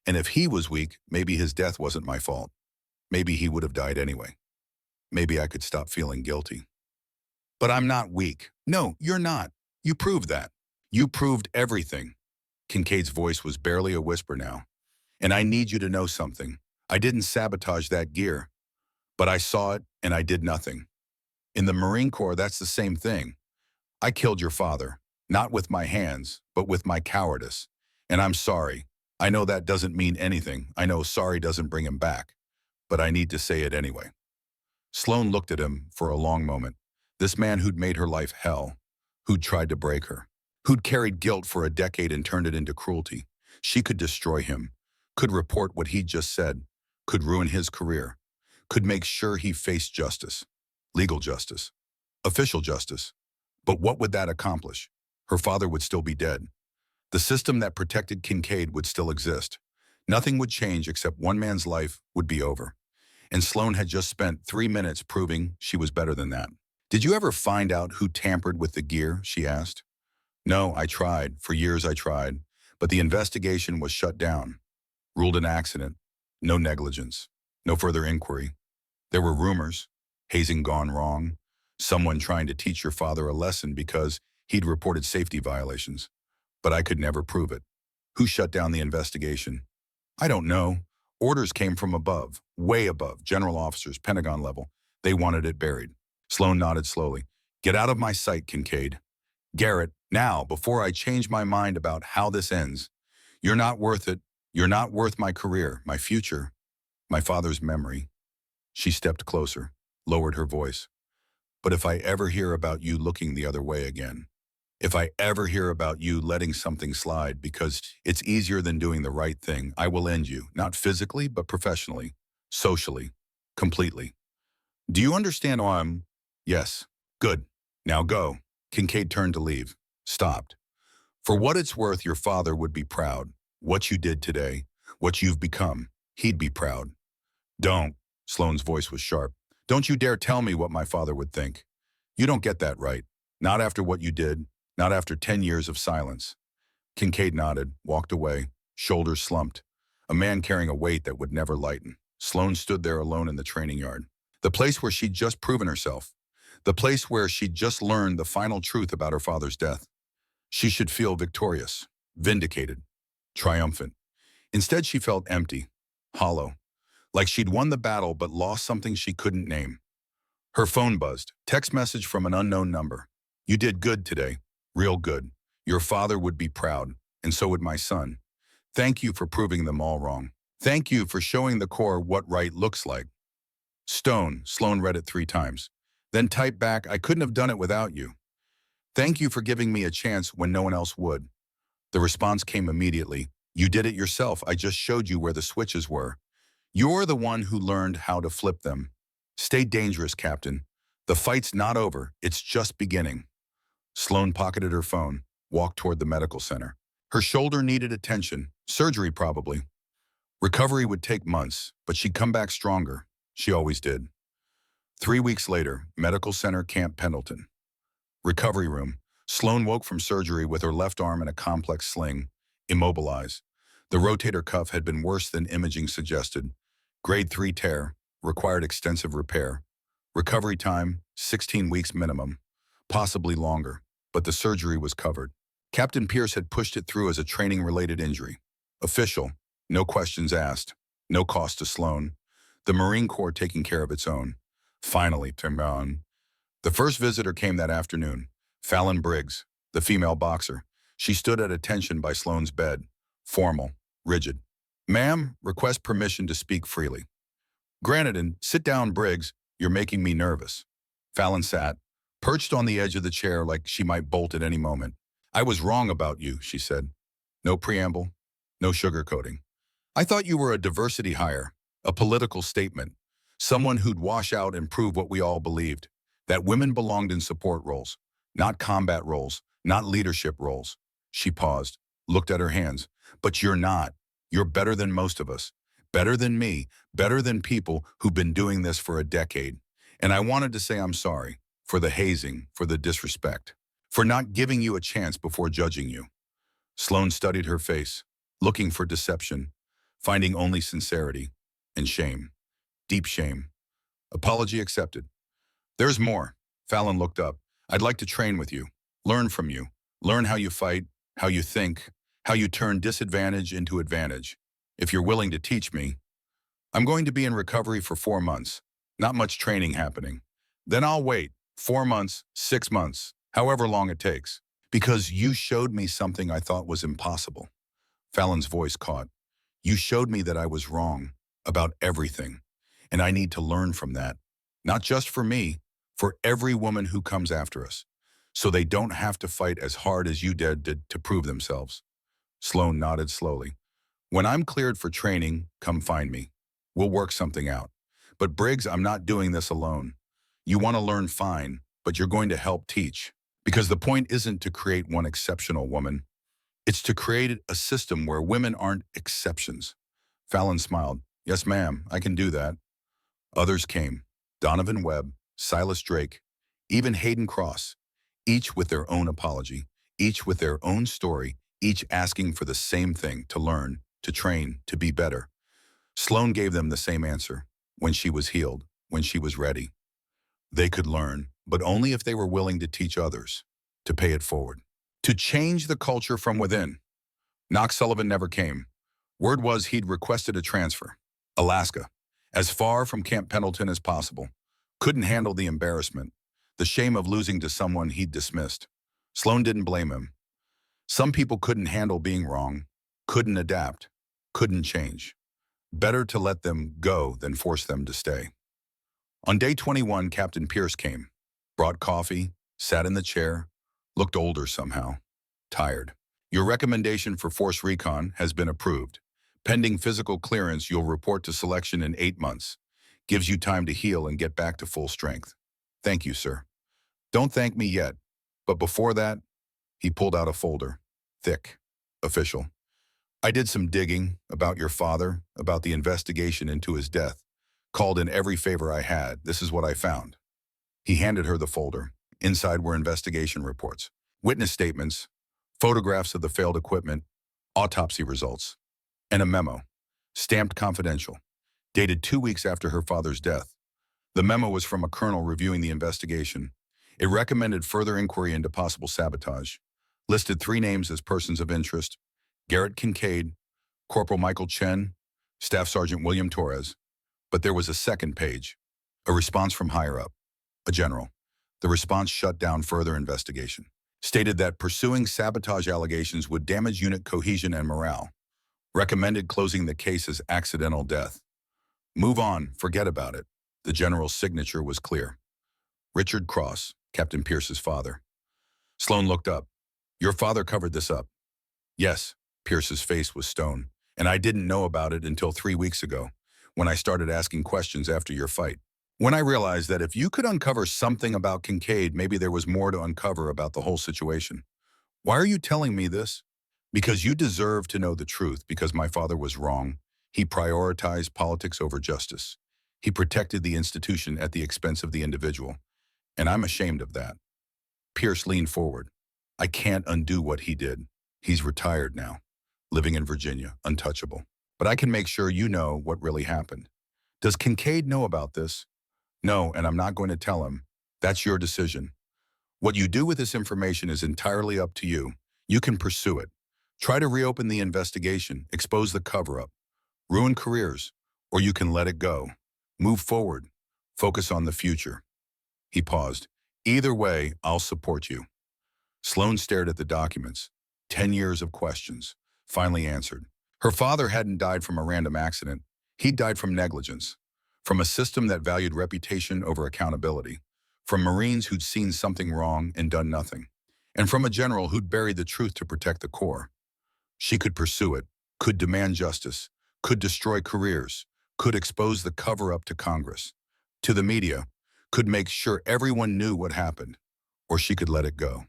And if he was weak, maybe his death wasn't my fault. Maybe he would have died anyway. Maybe I could stop feeling guilty. But I'm not weak. No, you're not. You proved that. You proved everything. Kincaid's voice was barely a whisper now. And I need you to know something. I didn't sabotage that gear, but I saw it and I did nothing. In the Marine Corps, that's the same thing. I killed your father, not with my hands, but with my cowardice. And I'm sorry. I know that doesn't mean anything. I know sorry doesn't bring him back, but I need to say it anyway. Sloan looked at him for a long moment. This man who'd made her life hell, who'd tried to break her, who'd carried guilt for a decade and turned it into cruelty. She could destroy him, could report what he'd just said, could ruin his career, could make sure he faced justice, legal justice, official justice. But what would that accomplish? Her father would still be dead. The system that protected Kincaid would still exist. Nothing would change except one man's life would be over. And Sloan had just spent 3 minutes proving she was better than that. Did you ever find out who tampered with the gear? She asked. No, I tried. For years I tried. But the investigation was shut down. Ruled an accident. No negligence. No further inquiry. There were rumors. Hazing gone wrong. Someone trying to teach your father a lesson because he'd reported safety violations. But I could never prove it. Who shut down the investigation? I don't know. Orders came from above, way above, general officers, Pentagon level. They wanted it buried. Sloan nodded slowly. Get out of my sight, Kincaid. Garrett, now, before I change my mind about how this ends. You're not worth it. You're not worth my career, my future, my father's memory. She stepped closer, lowered her voice. But if I ever hear about you looking the other way again, if I ever hear about you letting something slide because it's easier than doing the right thing, I will end you, not physically, but professionally, socially, completely. Do you understand why I'm... Yes. Good. Now go. Kincaid turned to leave. Stopped. For what it's worth, your father would be proud. What you did today, what you've become, he'd be proud. Don't. Sloane's voice was sharp. Don't you dare tell me what my father would think. You don't get that right. Not after what you did. Not after 10 years of silence. Kincaid nodded, walked away, shoulders slumped. A man carrying a weight that would never lighten. Sloane stood there alone in the training yard. The place where she'd just proven herself. The place where she'd just learned the final truth about her father's death. She should feel victorious, vindicated, triumphant. Instead, she felt empty, hollow, like she'd won the battle but lost something she couldn't name. Her phone buzzed, text message from an unknown number. You did good today, real good. Your father would be proud, and so would my son. Thank you for proving them all wrong. Thank you for showing the Corps what right looks like. Sloan read it 3 times. Then typed back, I couldn't have done it without you. Thank you for giving me a chance when no one else would. The response came immediately. You did it yourself. I just showed you where the switches were. You're the one who learned how to flip them. Stay dangerous, Captain. The fight's not over. It's just beginning. Sloan pocketed her phone, walked toward the medical center. Her shoulder needed attention. Surgery, probably. Recovery would take months, but she'd come back stronger. She always did. 3 weeks later, Medical Center, Camp Pendleton. Recovery room. Sloan woke from surgery with her left arm in a complex sling, immobilized. The rotator cuff had been worse than imaging suggested. Grade 3 tear, required extensive repair. Recovery time, 16 weeks minimum, possibly longer, but the surgery was covered. Captain Pierce had pushed it through as a training-related injury. Official, no questions asked, no cost to Sloan. The Marine Corps taking care of its own. Finally, Timon. The first visitor came that afternoon. Fallon Briggs, the female boxer. She stood at attention by Sloan's bed. Formal, rigid. Ma'am, request permission to speak freely. Granted, and sit down, Briggs. You're making me nervous. Fallon sat, perched on the edge of the chair like she might bolt at any moment. I was wrong about you, she said. No preamble, no sugarcoating. I thought you were a diversity hire, a political statement. Someone who'd wash out and prove what we all believed, that women belonged in support roles. Not combat roles, not leadership roles. She paused, looked at her hands. But you're not. You're better than most of us. Better than me. Better than people who've been doing this for a decade. And I wanted to say I'm sorry for the hazing, for the disrespect, for not giving you a chance before judging you. Sloane studied her face, looking for deception, finding only sincerity and shame. Deep shame. Apology accepted. There's more. Fallon looked up. I'd like to train with you, learn from you, learn how you fight, how you think, how you turn disadvantage into advantage. If you're willing to teach me, I'm going to be in recovery for 4 months. Not much training happening. Then I'll wait 4 months, 6 months, however long it takes. Because you showed me something I thought was impossible. Fallon's voice caught. You showed me that I was wrong about everything. And I need to learn from that. Not just for me, for every woman who comes after us. So they don't have to fight as hard as you did to prove themselves. Sloane nodded slowly. When I'm cleared for training, come find me. We'll work something out. But Briggs, I'm not doing this alone. You want to learn, fine, but you're going to help teach. Because the point isn't to create one exceptional woman. It's to create a system where women aren't exceptions. Fallon smiled. Yes, ma'am, I can do that. Others came. Donovan Webb, Silas Drake, even Hayden Cross, each with their own apology, each with their own story, each asking for the same thing, to learn, to train, to be better. Sloane gave them the same answer. When she was healed, when she was ready. They could learn, but only if they were willing to teach others, to pay it forward, to change the culture from within. Knox Sullivan never came. Word was he'd requested a transfer. Alaska, as far from Camp Pendleton as possible. Couldn't handle the embarrassment, the shame of losing to someone he'd dismissed. Sloane didn't blame him. Some people couldn't handle being wrong, couldn't adapt, couldn't change. Better to let them go than force them to stay. On day 21, Captain Pierce came, brought coffee, sat in the chair, looked older somehow, tired. Your recommendation for Force Recon has been approved. Pending physical clearance, you'll report to selection in 8 months. Gives you time to heal and get back to full strength. Thank you, sir. Don't thank me yet, but before that, he pulled out a folder. Thick. Official. I did some digging about your father, about the investigation into his death. Called in every favor I had. This is what I found. He handed her the folder. Inside were investigation reports, witness statements, photographs of the failed equipment, autopsy results, and a memo, stamped confidential, dated 2 weeks after her father's death. The memo was from a colonel reviewing the investigation. It recommended further inquiry into possible sabotage, listed 3 names as persons of interest: Garrett Kincaid, Corporal Michael Chen, Staff Sergeant William Torres. But there was a second page, a response from higher up, a general. The response shut down further investigation, stated that pursuing sabotage allegations would damage unit cohesion and morale, recommended closing the case as accidental death. Move on, forget about it. The general's signature was clear. Richard Cross, Captain Pierce's father. Sloane looked up. Your father covered this up. Yes, Pierce's face was stone, and I didn't know about it until 3 weeks ago, when I started asking questions after your fight. When I realized that if you could uncover something about Kincaid, maybe there was more to uncover about the whole situation. Why are you telling me this? Because you deserve to know the truth, because my father was wrong. He prioritized politics over justice. He protected the institution at the expense of the individual. And I'm ashamed of that. Pierce leaned forward. I can't undo what he did. He's retired now, living in Virginia, untouchable. But I can make sure you know what really happened. Does Kincaid know about this? No, and I'm not going to tell him. That's your decision. What you do with this information is entirely up to you. You can pursue it. Try to reopen the investigation, expose the cover-up, ruin careers, or you can let it go. Move forward. Focus on the future. He paused. Either way, I'll support you. Sloane stared at the documents. 10 years of questions, finally answered. Her father hadn't died from a random accident. He'd died from negligence, from a system that valued reputation over accountability, from Marines who'd seen something wrong and done nothing, and from a general who'd buried the truth to protect the Corps. She could pursue it, could demand justice, could destroy careers, could expose the cover-up to Congress, to the media, could make sure everyone knew what happened, or she could let it go.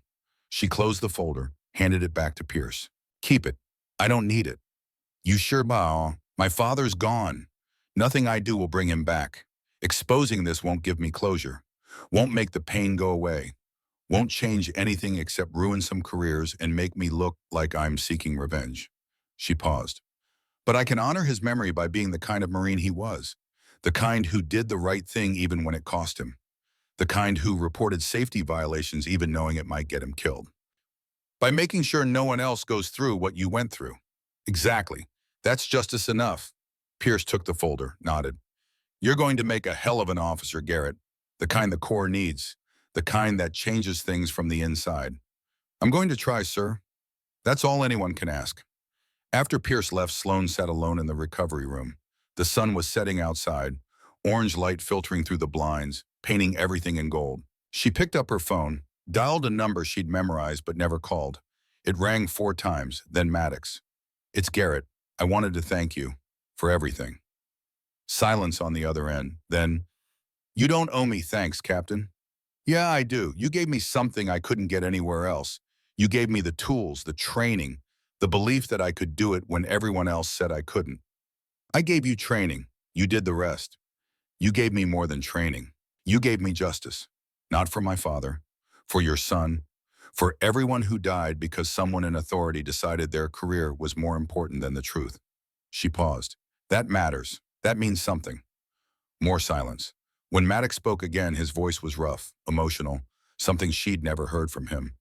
She closed the folder, handed it back to Pierce. Keep it. I don't need it. You sure, Bao? My father's gone. Nothing I do will bring him back. Exposing this won't give me closure. Won't make the pain go away. Won't change anything except ruin some careers and make me look like I'm seeking revenge. She paused. But I can honor his memory by being the kind of Marine he was. The kind who did the right thing even when it cost him. The kind who reported safety violations even knowing it might get him killed. By making sure no one else goes through what you went through. Exactly. That's justice enough. Pierce took the folder, nodded. You're going to make a hell of an officer, Garrett. The kind the Corps needs. The kind that changes things from the inside. I'm going to try, sir. That's all anyone can ask. After Pierce left, Sloan sat alone in the recovery room. The sun was setting outside, orange light filtering through the blinds, painting everything in gold. She picked up her phone, dialed a number she'd memorized but never called. It rang 4 times, then Maddox. It's Garrett. I wanted to thank you for everything. Silence on the other end. Then, you don't owe me thanks, Captain. Yeah, I do. You gave me something I couldn't get anywhere else. You gave me the tools, the training, the belief that I could do it when everyone else said I couldn't. I gave you training. You did the rest. You gave me more than training. You gave me justice. Not for my father, for your son, for everyone who died because someone in authority decided their career was more important than the truth. She paused. That matters. That means something. More silence. When Maddox spoke again, his voice was rough, emotional, something she'd never heard from him.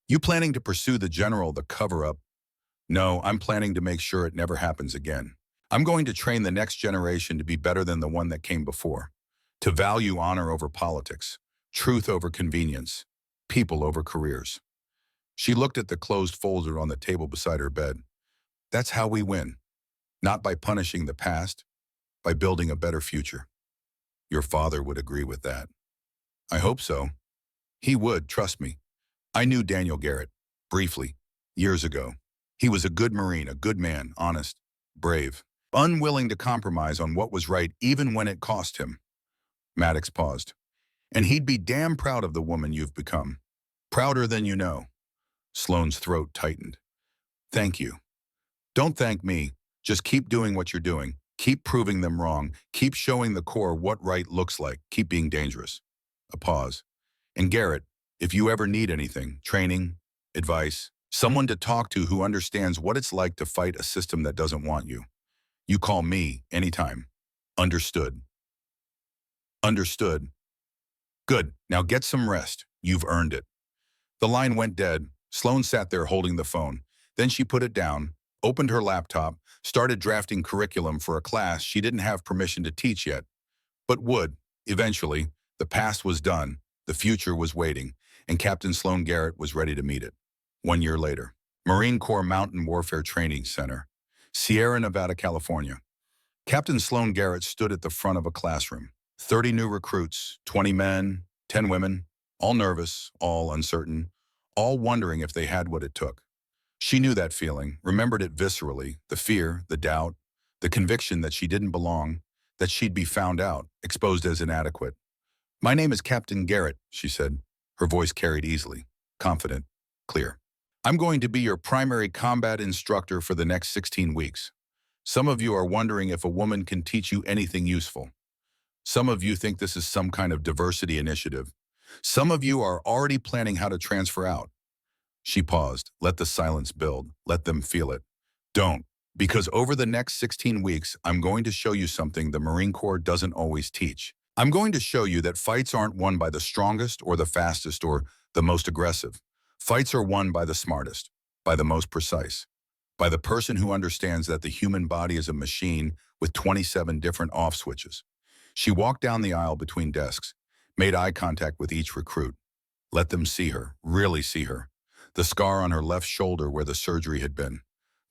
You planning to pursue the general, the cover-up? No, I'm planning to make sure it never happens again. I'm going to train the next generation to be better than the one that came before, to value honor over politics, truth over convenience, people over careers. She looked at the closed folder on the table beside her bed. That's how we win. Not by punishing the past, by building a better future. Your father would agree with that. I hope so. He would, trust me. I knew Daniel Garrett, briefly, years ago. He was a good Marine, a good man, honest, brave, unwilling to compromise on what was right even when it cost him. Maddox paused. And he'd be damn proud of the woman you've become. Prouder than you know. Sloane's throat tightened. Thank you. Don't thank me. Just keep doing what you're doing. Keep proving them wrong. Keep showing the Corps what right looks like. Keep being dangerous. A pause. And Garrett, if you ever need anything, training, advice, someone to talk to who understands what it's like to fight a system that doesn't want you, you call me anytime. Understood. Understood. Good. Now get some rest. You've earned it. The line went dead. Sloane sat there holding the phone. Then she put it down, opened her laptop, started drafting curriculum for a class she didn't have permission to teach yet, but would, eventually. The past was done, the future was waiting, and Captain Sloane Garrett was ready to meet it. 1 year later, Marine Corps Mountain Warfare Training Center, Sierra Nevada, California. Captain Sloane Garrett stood at the front of a classroom. 30 new recruits, 20 men, 10 women, all nervous, all uncertain, all wondering if they had what it took. She knew that feeling, remembered it viscerally, the fear, the doubt, the conviction that she didn't belong, that she'd be found out, exposed as inadequate. My name is Captain Garrett, she said. Her voice carried easily, confident, clear. I'm going to be your primary combat instructor for the next 16 weeks. Some of you are wondering if a woman can teach you anything useful. Some of you think this is some kind of diversity initiative. Some of you are already planning how to transfer out. She paused. Let the silence build. Let them feel it. Don't. Because over the next 16 weeks, I'm going to show you something the Marine Corps doesn't always teach. I'm going to show you that fights aren't won by the strongest or the fastest or the most aggressive. Fights are won by the smartest, by the most precise, by the person who understands that the human body is a machine with 27 different off switches. She walked down the aisle between desks, made eye contact with each recruit. Let them see her, really see her. The scar on her left shoulder where the surgery had been.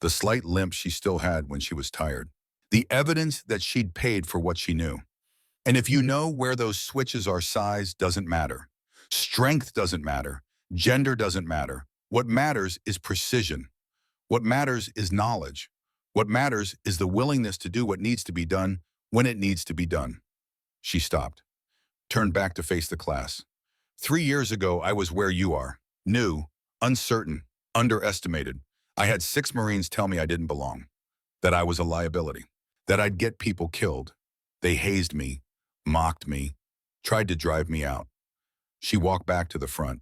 The slight limp she still had when she was tired. The evidence that she'd paid for what she knew. And if you know where those switches are, size doesn't matter. Strength doesn't matter. Gender doesn't matter. What matters is precision. What matters is knowledge. What matters is the willingness to do what needs to be done when it needs to be done. She stopped, turned back to face the class. 3 years ago, I was where you are. New, uncertain, underestimated. I had 6 Marines tell me I didn't belong, that I was a liability, that I'd get people killed. They hazed me, mocked me, tried to drive me out. She walked back to the front.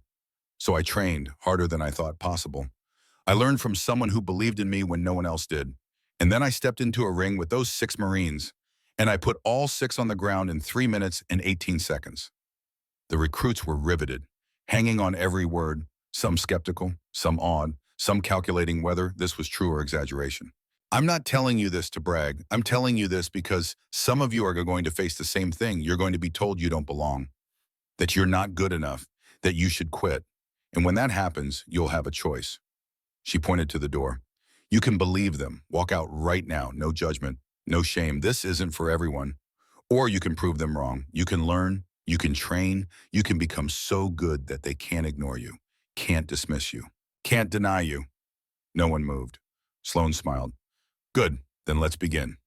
So I trained harder than I thought possible. I learned from someone who believed in me when no one else did. And then I stepped into a ring with those 6 Marines, and I put all 6 on the ground in 3 minutes and 18 seconds. The recruits were riveted, hanging on every word, some skeptical, some awed, some calculating whether this was true or exaggeration. I'm not telling you this to brag. I'm telling you this because some of you are going to face the same thing. You're going to be told you don't belong, that you're not good enough, that you should quit. And when that happens, you'll have a choice. She pointed to the door. You can believe them. Walk out right now. No judgment, no shame. This isn't for everyone. Or you can prove them wrong. You can learn. You can train. You can become so good that they can't ignore you, can't dismiss you, can't deny you. No one moved. Sloan smiled. Good, then let's begin.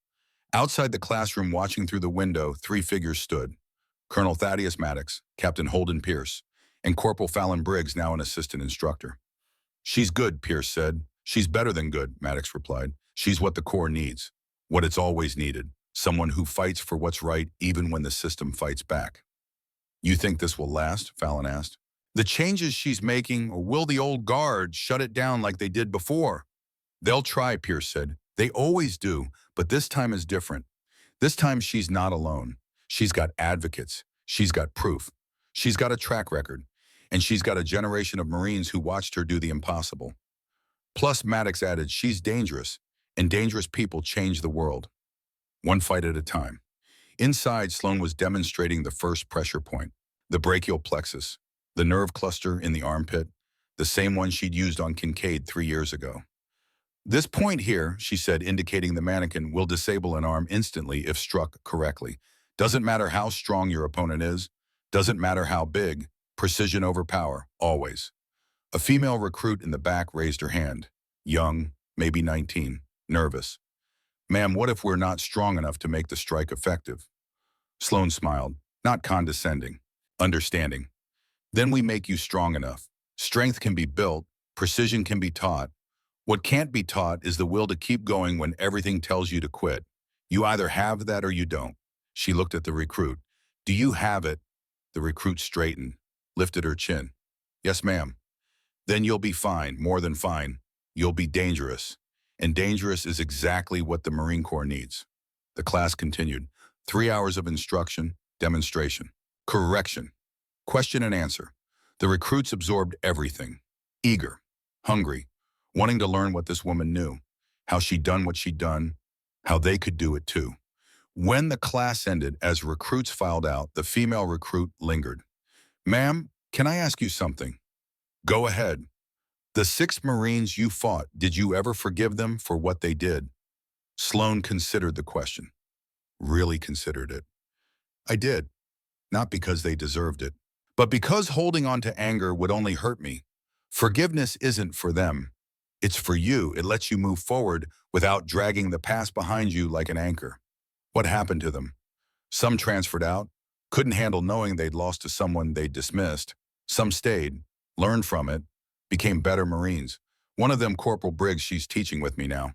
Outside the classroom, watching through the window, 3 figures stood. Colonel Thaddeus Maddox, Captain Holden Pierce, and Corporal Fallon Briggs, now an assistant instructor. She's good, Pierce said. She's better than good, Maddox replied. She's what the Corps needs, what it's always needed, someone who fights for what's right even when the system fights back. You think this will last? Fallon asked. The changes she's making, or will the old guard shut it down like they did before? They'll try, Pierce said. They always do, but this time is different. This time she's not alone. She's got advocates. She's got proof. She's got a track record. And she's got a generation of Marines who watched her do the impossible. Plus, Maddox added, she's dangerous, and dangerous people change the world. One fight at a time. Inside, Sloan was demonstrating the first pressure point, the brachial plexus, the nerve cluster in the armpit, the same one she'd used on Kincaid 3 years ago. This point here, she said, indicating the mannequin, will disable an arm instantly if struck correctly. Doesn't matter how strong your opponent is, doesn't matter how big, precision over power, always. A female recruit in the back raised her hand. Young, maybe 19, nervous. Ma'am, what if we're not strong enough to make the strike effective? Sloan smiled, not condescending, understanding. Then we make you strong enough. Strength can be built, precision can be taught. What can't be taught is the will to keep going when everything tells you to quit. You either have that or you don't. She looked at the recruit. Do you have it? The recruit straightened, lifted her chin. Yes, ma'am. Then you'll be fine, more than fine. You'll be dangerous. And dangerous is exactly what the Marine Corps needs. The class continued. 3 hours of instruction, demonstration, correction, question and answer. The recruits absorbed everything. Eager, hungry, wanting to learn what this woman knew, how she'd done what she'd done, how they could do it too. When the class ended, as recruits filed out, the female recruit lingered. Ma'am, can I ask you something? Go ahead. The 6 Marines you fought, did you ever forgive them for what they did? Sloan considered the question. Really considered it. I did. Not because they deserved it, but because holding on to anger would only hurt me. Forgiveness isn't for them. It's for you. It lets you move forward without dragging the past behind you like an anchor. What happened to them? Some transferred out, couldn't handle knowing they'd lost to someone they'd dismissed. Some stayed, learned from it, became better Marines. One of them, Corporal Briggs, she's teaching with me now.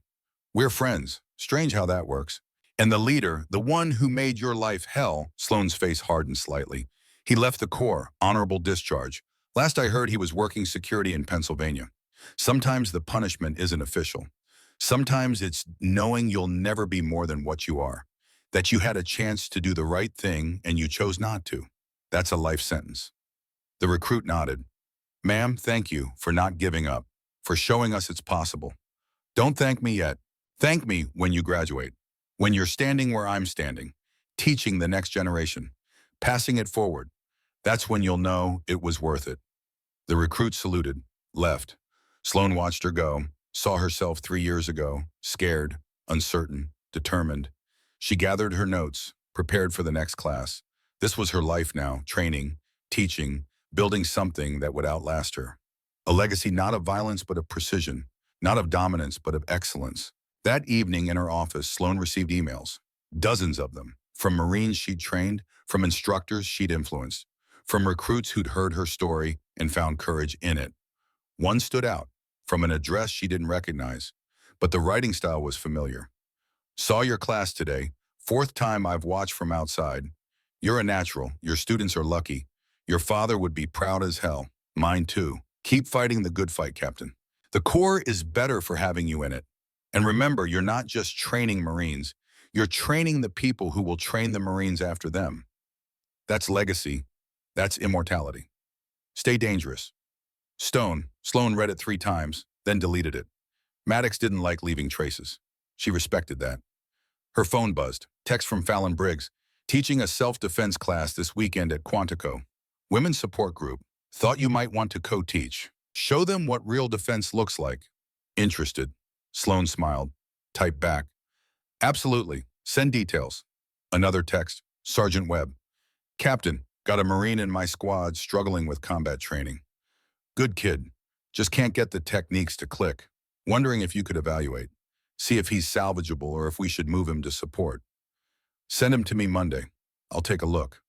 We're friends. Strange how that works. And the leader, the one who made your life hell, Sloan's face hardened slightly. He left the Corps, honorable discharge. Last I heard, he was working security in Pennsylvania. Sometimes the punishment isn't official. Sometimes it's knowing you'll never be more than what you are, that you had a chance to do the right thing and you chose not to. That's a life sentence. The recruit nodded. Ma'am, thank you for not giving up, for showing us it's possible. Don't thank me yet. Thank me when you graduate, when you're standing where I'm standing, teaching the next generation, passing it forward. That's when you'll know it was worth it. The recruit saluted, left. Sloan watched her go, saw herself 3 years ago, scared, uncertain, determined. She gathered her notes, prepared for the next class. This was her life now, training, teaching, building something that would outlast her. A legacy not of violence but of precision, not of dominance but of excellence. That evening in her office, Sloan received emails, dozens of them, from Marines she'd trained, from instructors she'd influenced, from recruits who'd heard her story and found courage in it. One stood out, from an address she didn't recognize, but the writing style was familiar. Saw your class today. Fourth time I've watched from outside. You're a natural. Your students are lucky. Your father would be proud as hell. Mine too. Keep fighting the good fight, Captain. The Corps is better for having you in it. And remember, you're not just training Marines. You're training the people who will train the Marines after them. That's legacy. That's immortality. Stay dangerous. Sloan read it 3 times, then deleted it. Maddox didn't like leaving traces. She respected that. Her phone buzzed. Text from Fallon Briggs. Teaching a self-defense class this weekend at Quantico. Women's support group. Thought you might want to co-teach. Show them what real defense looks like. Interested. Sloan smiled. Typed back. Absolutely. Send details. Another text. Sergeant Webb. Captain, got a Marine in my squad struggling with combat training. Good kid. Just can't get the techniques to click. Wondering if you could evaluate. See if he's salvageable or if we should move him to support. Send him to me Monday. I'll take a look.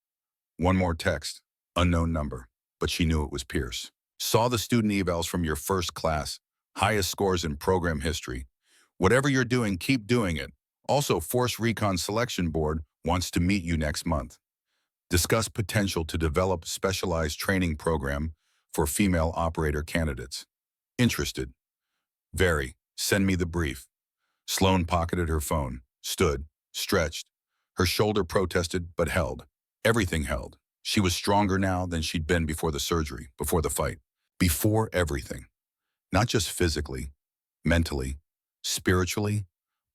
One more text. Unknown number. But she knew it was Pierce. Saw the student evals from your first class. Highest scores in program history. Whatever you're doing, keep doing it. Also, Force Recon Selection Board wants to meet you next month. Discuss potential to develop specialized training program for female operator candidates. Interested? Very. Send me the brief. Sloan pocketed her phone, stood, stretched. Her shoulder protested, but held. Everything held. She was stronger now than she'd been before the surgery, before the fight. Before everything. Not just physically, mentally, spiritually.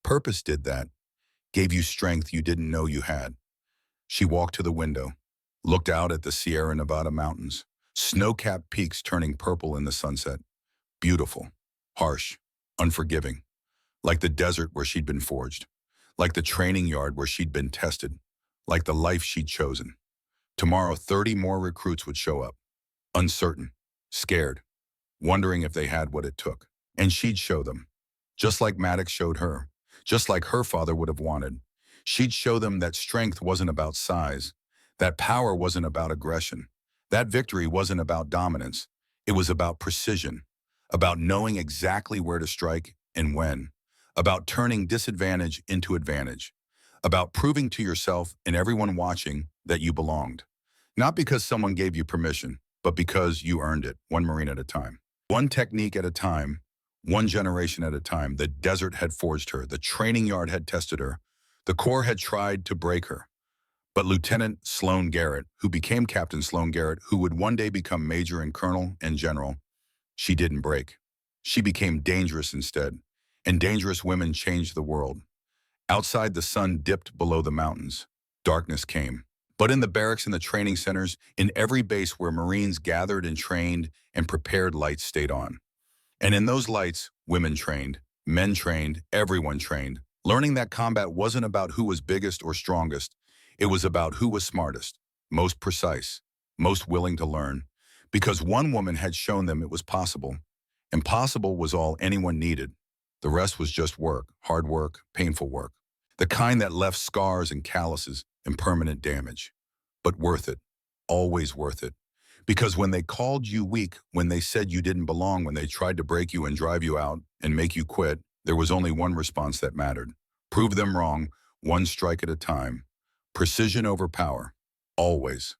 Purpose did that. Gave you strength you didn't know you had. She walked to the window, looked out at the Sierra Nevada mountains, snow-capped peaks turning purple in the sunset. Beautiful, harsh, unforgiving. Like the desert where she'd been forged. Like the training yard where she'd been tested. Like the life she'd chosen. Tomorrow, 30 more recruits would show up. Uncertain, scared, wondering if they had what it took. And she'd show them. Just like Maddox showed her. Just like her father would have wanted. She'd show them that strength wasn't about size. That power wasn't about aggression. That victory wasn't about dominance. It was about precision. About knowing exactly where to strike and when. About turning disadvantage into advantage. About proving to yourself and everyone watching that you belonged. Not because someone gave you permission, but because you earned it, one Marine at a time. One technique at a time, one generation at a time. The desert had forged her. The training yard had tested her. The Corps had tried to break her. But Lieutenant Sloan Garrett, who became Captain Sloan Garrett, who would one day become Major and Colonel and General, she didn't break. She became dangerous instead. And dangerous women changed the world. Outside, the sun dipped below the mountains. Darkness came. But in the barracks and the training centers, in every base where Marines gathered and trained and prepared, lights stayed on. And in those lights, women trained, men trained, everyone trained, learning that combat wasn't about who was biggest or strongest. It was about who was smartest, most precise, most willing to learn. Because one woman had shown them it was possible. And possible was all anyone needed. The rest was just work, hard work, painful work. The kind that left scars and calluses and permanent damage. But worth it. Always worth it. Because when they called you weak, when they said you didn't belong, when they tried to break you and drive you out and make you quit, there was only one response that mattered. Prove them wrong, one strike at a time. Precision over power. Always.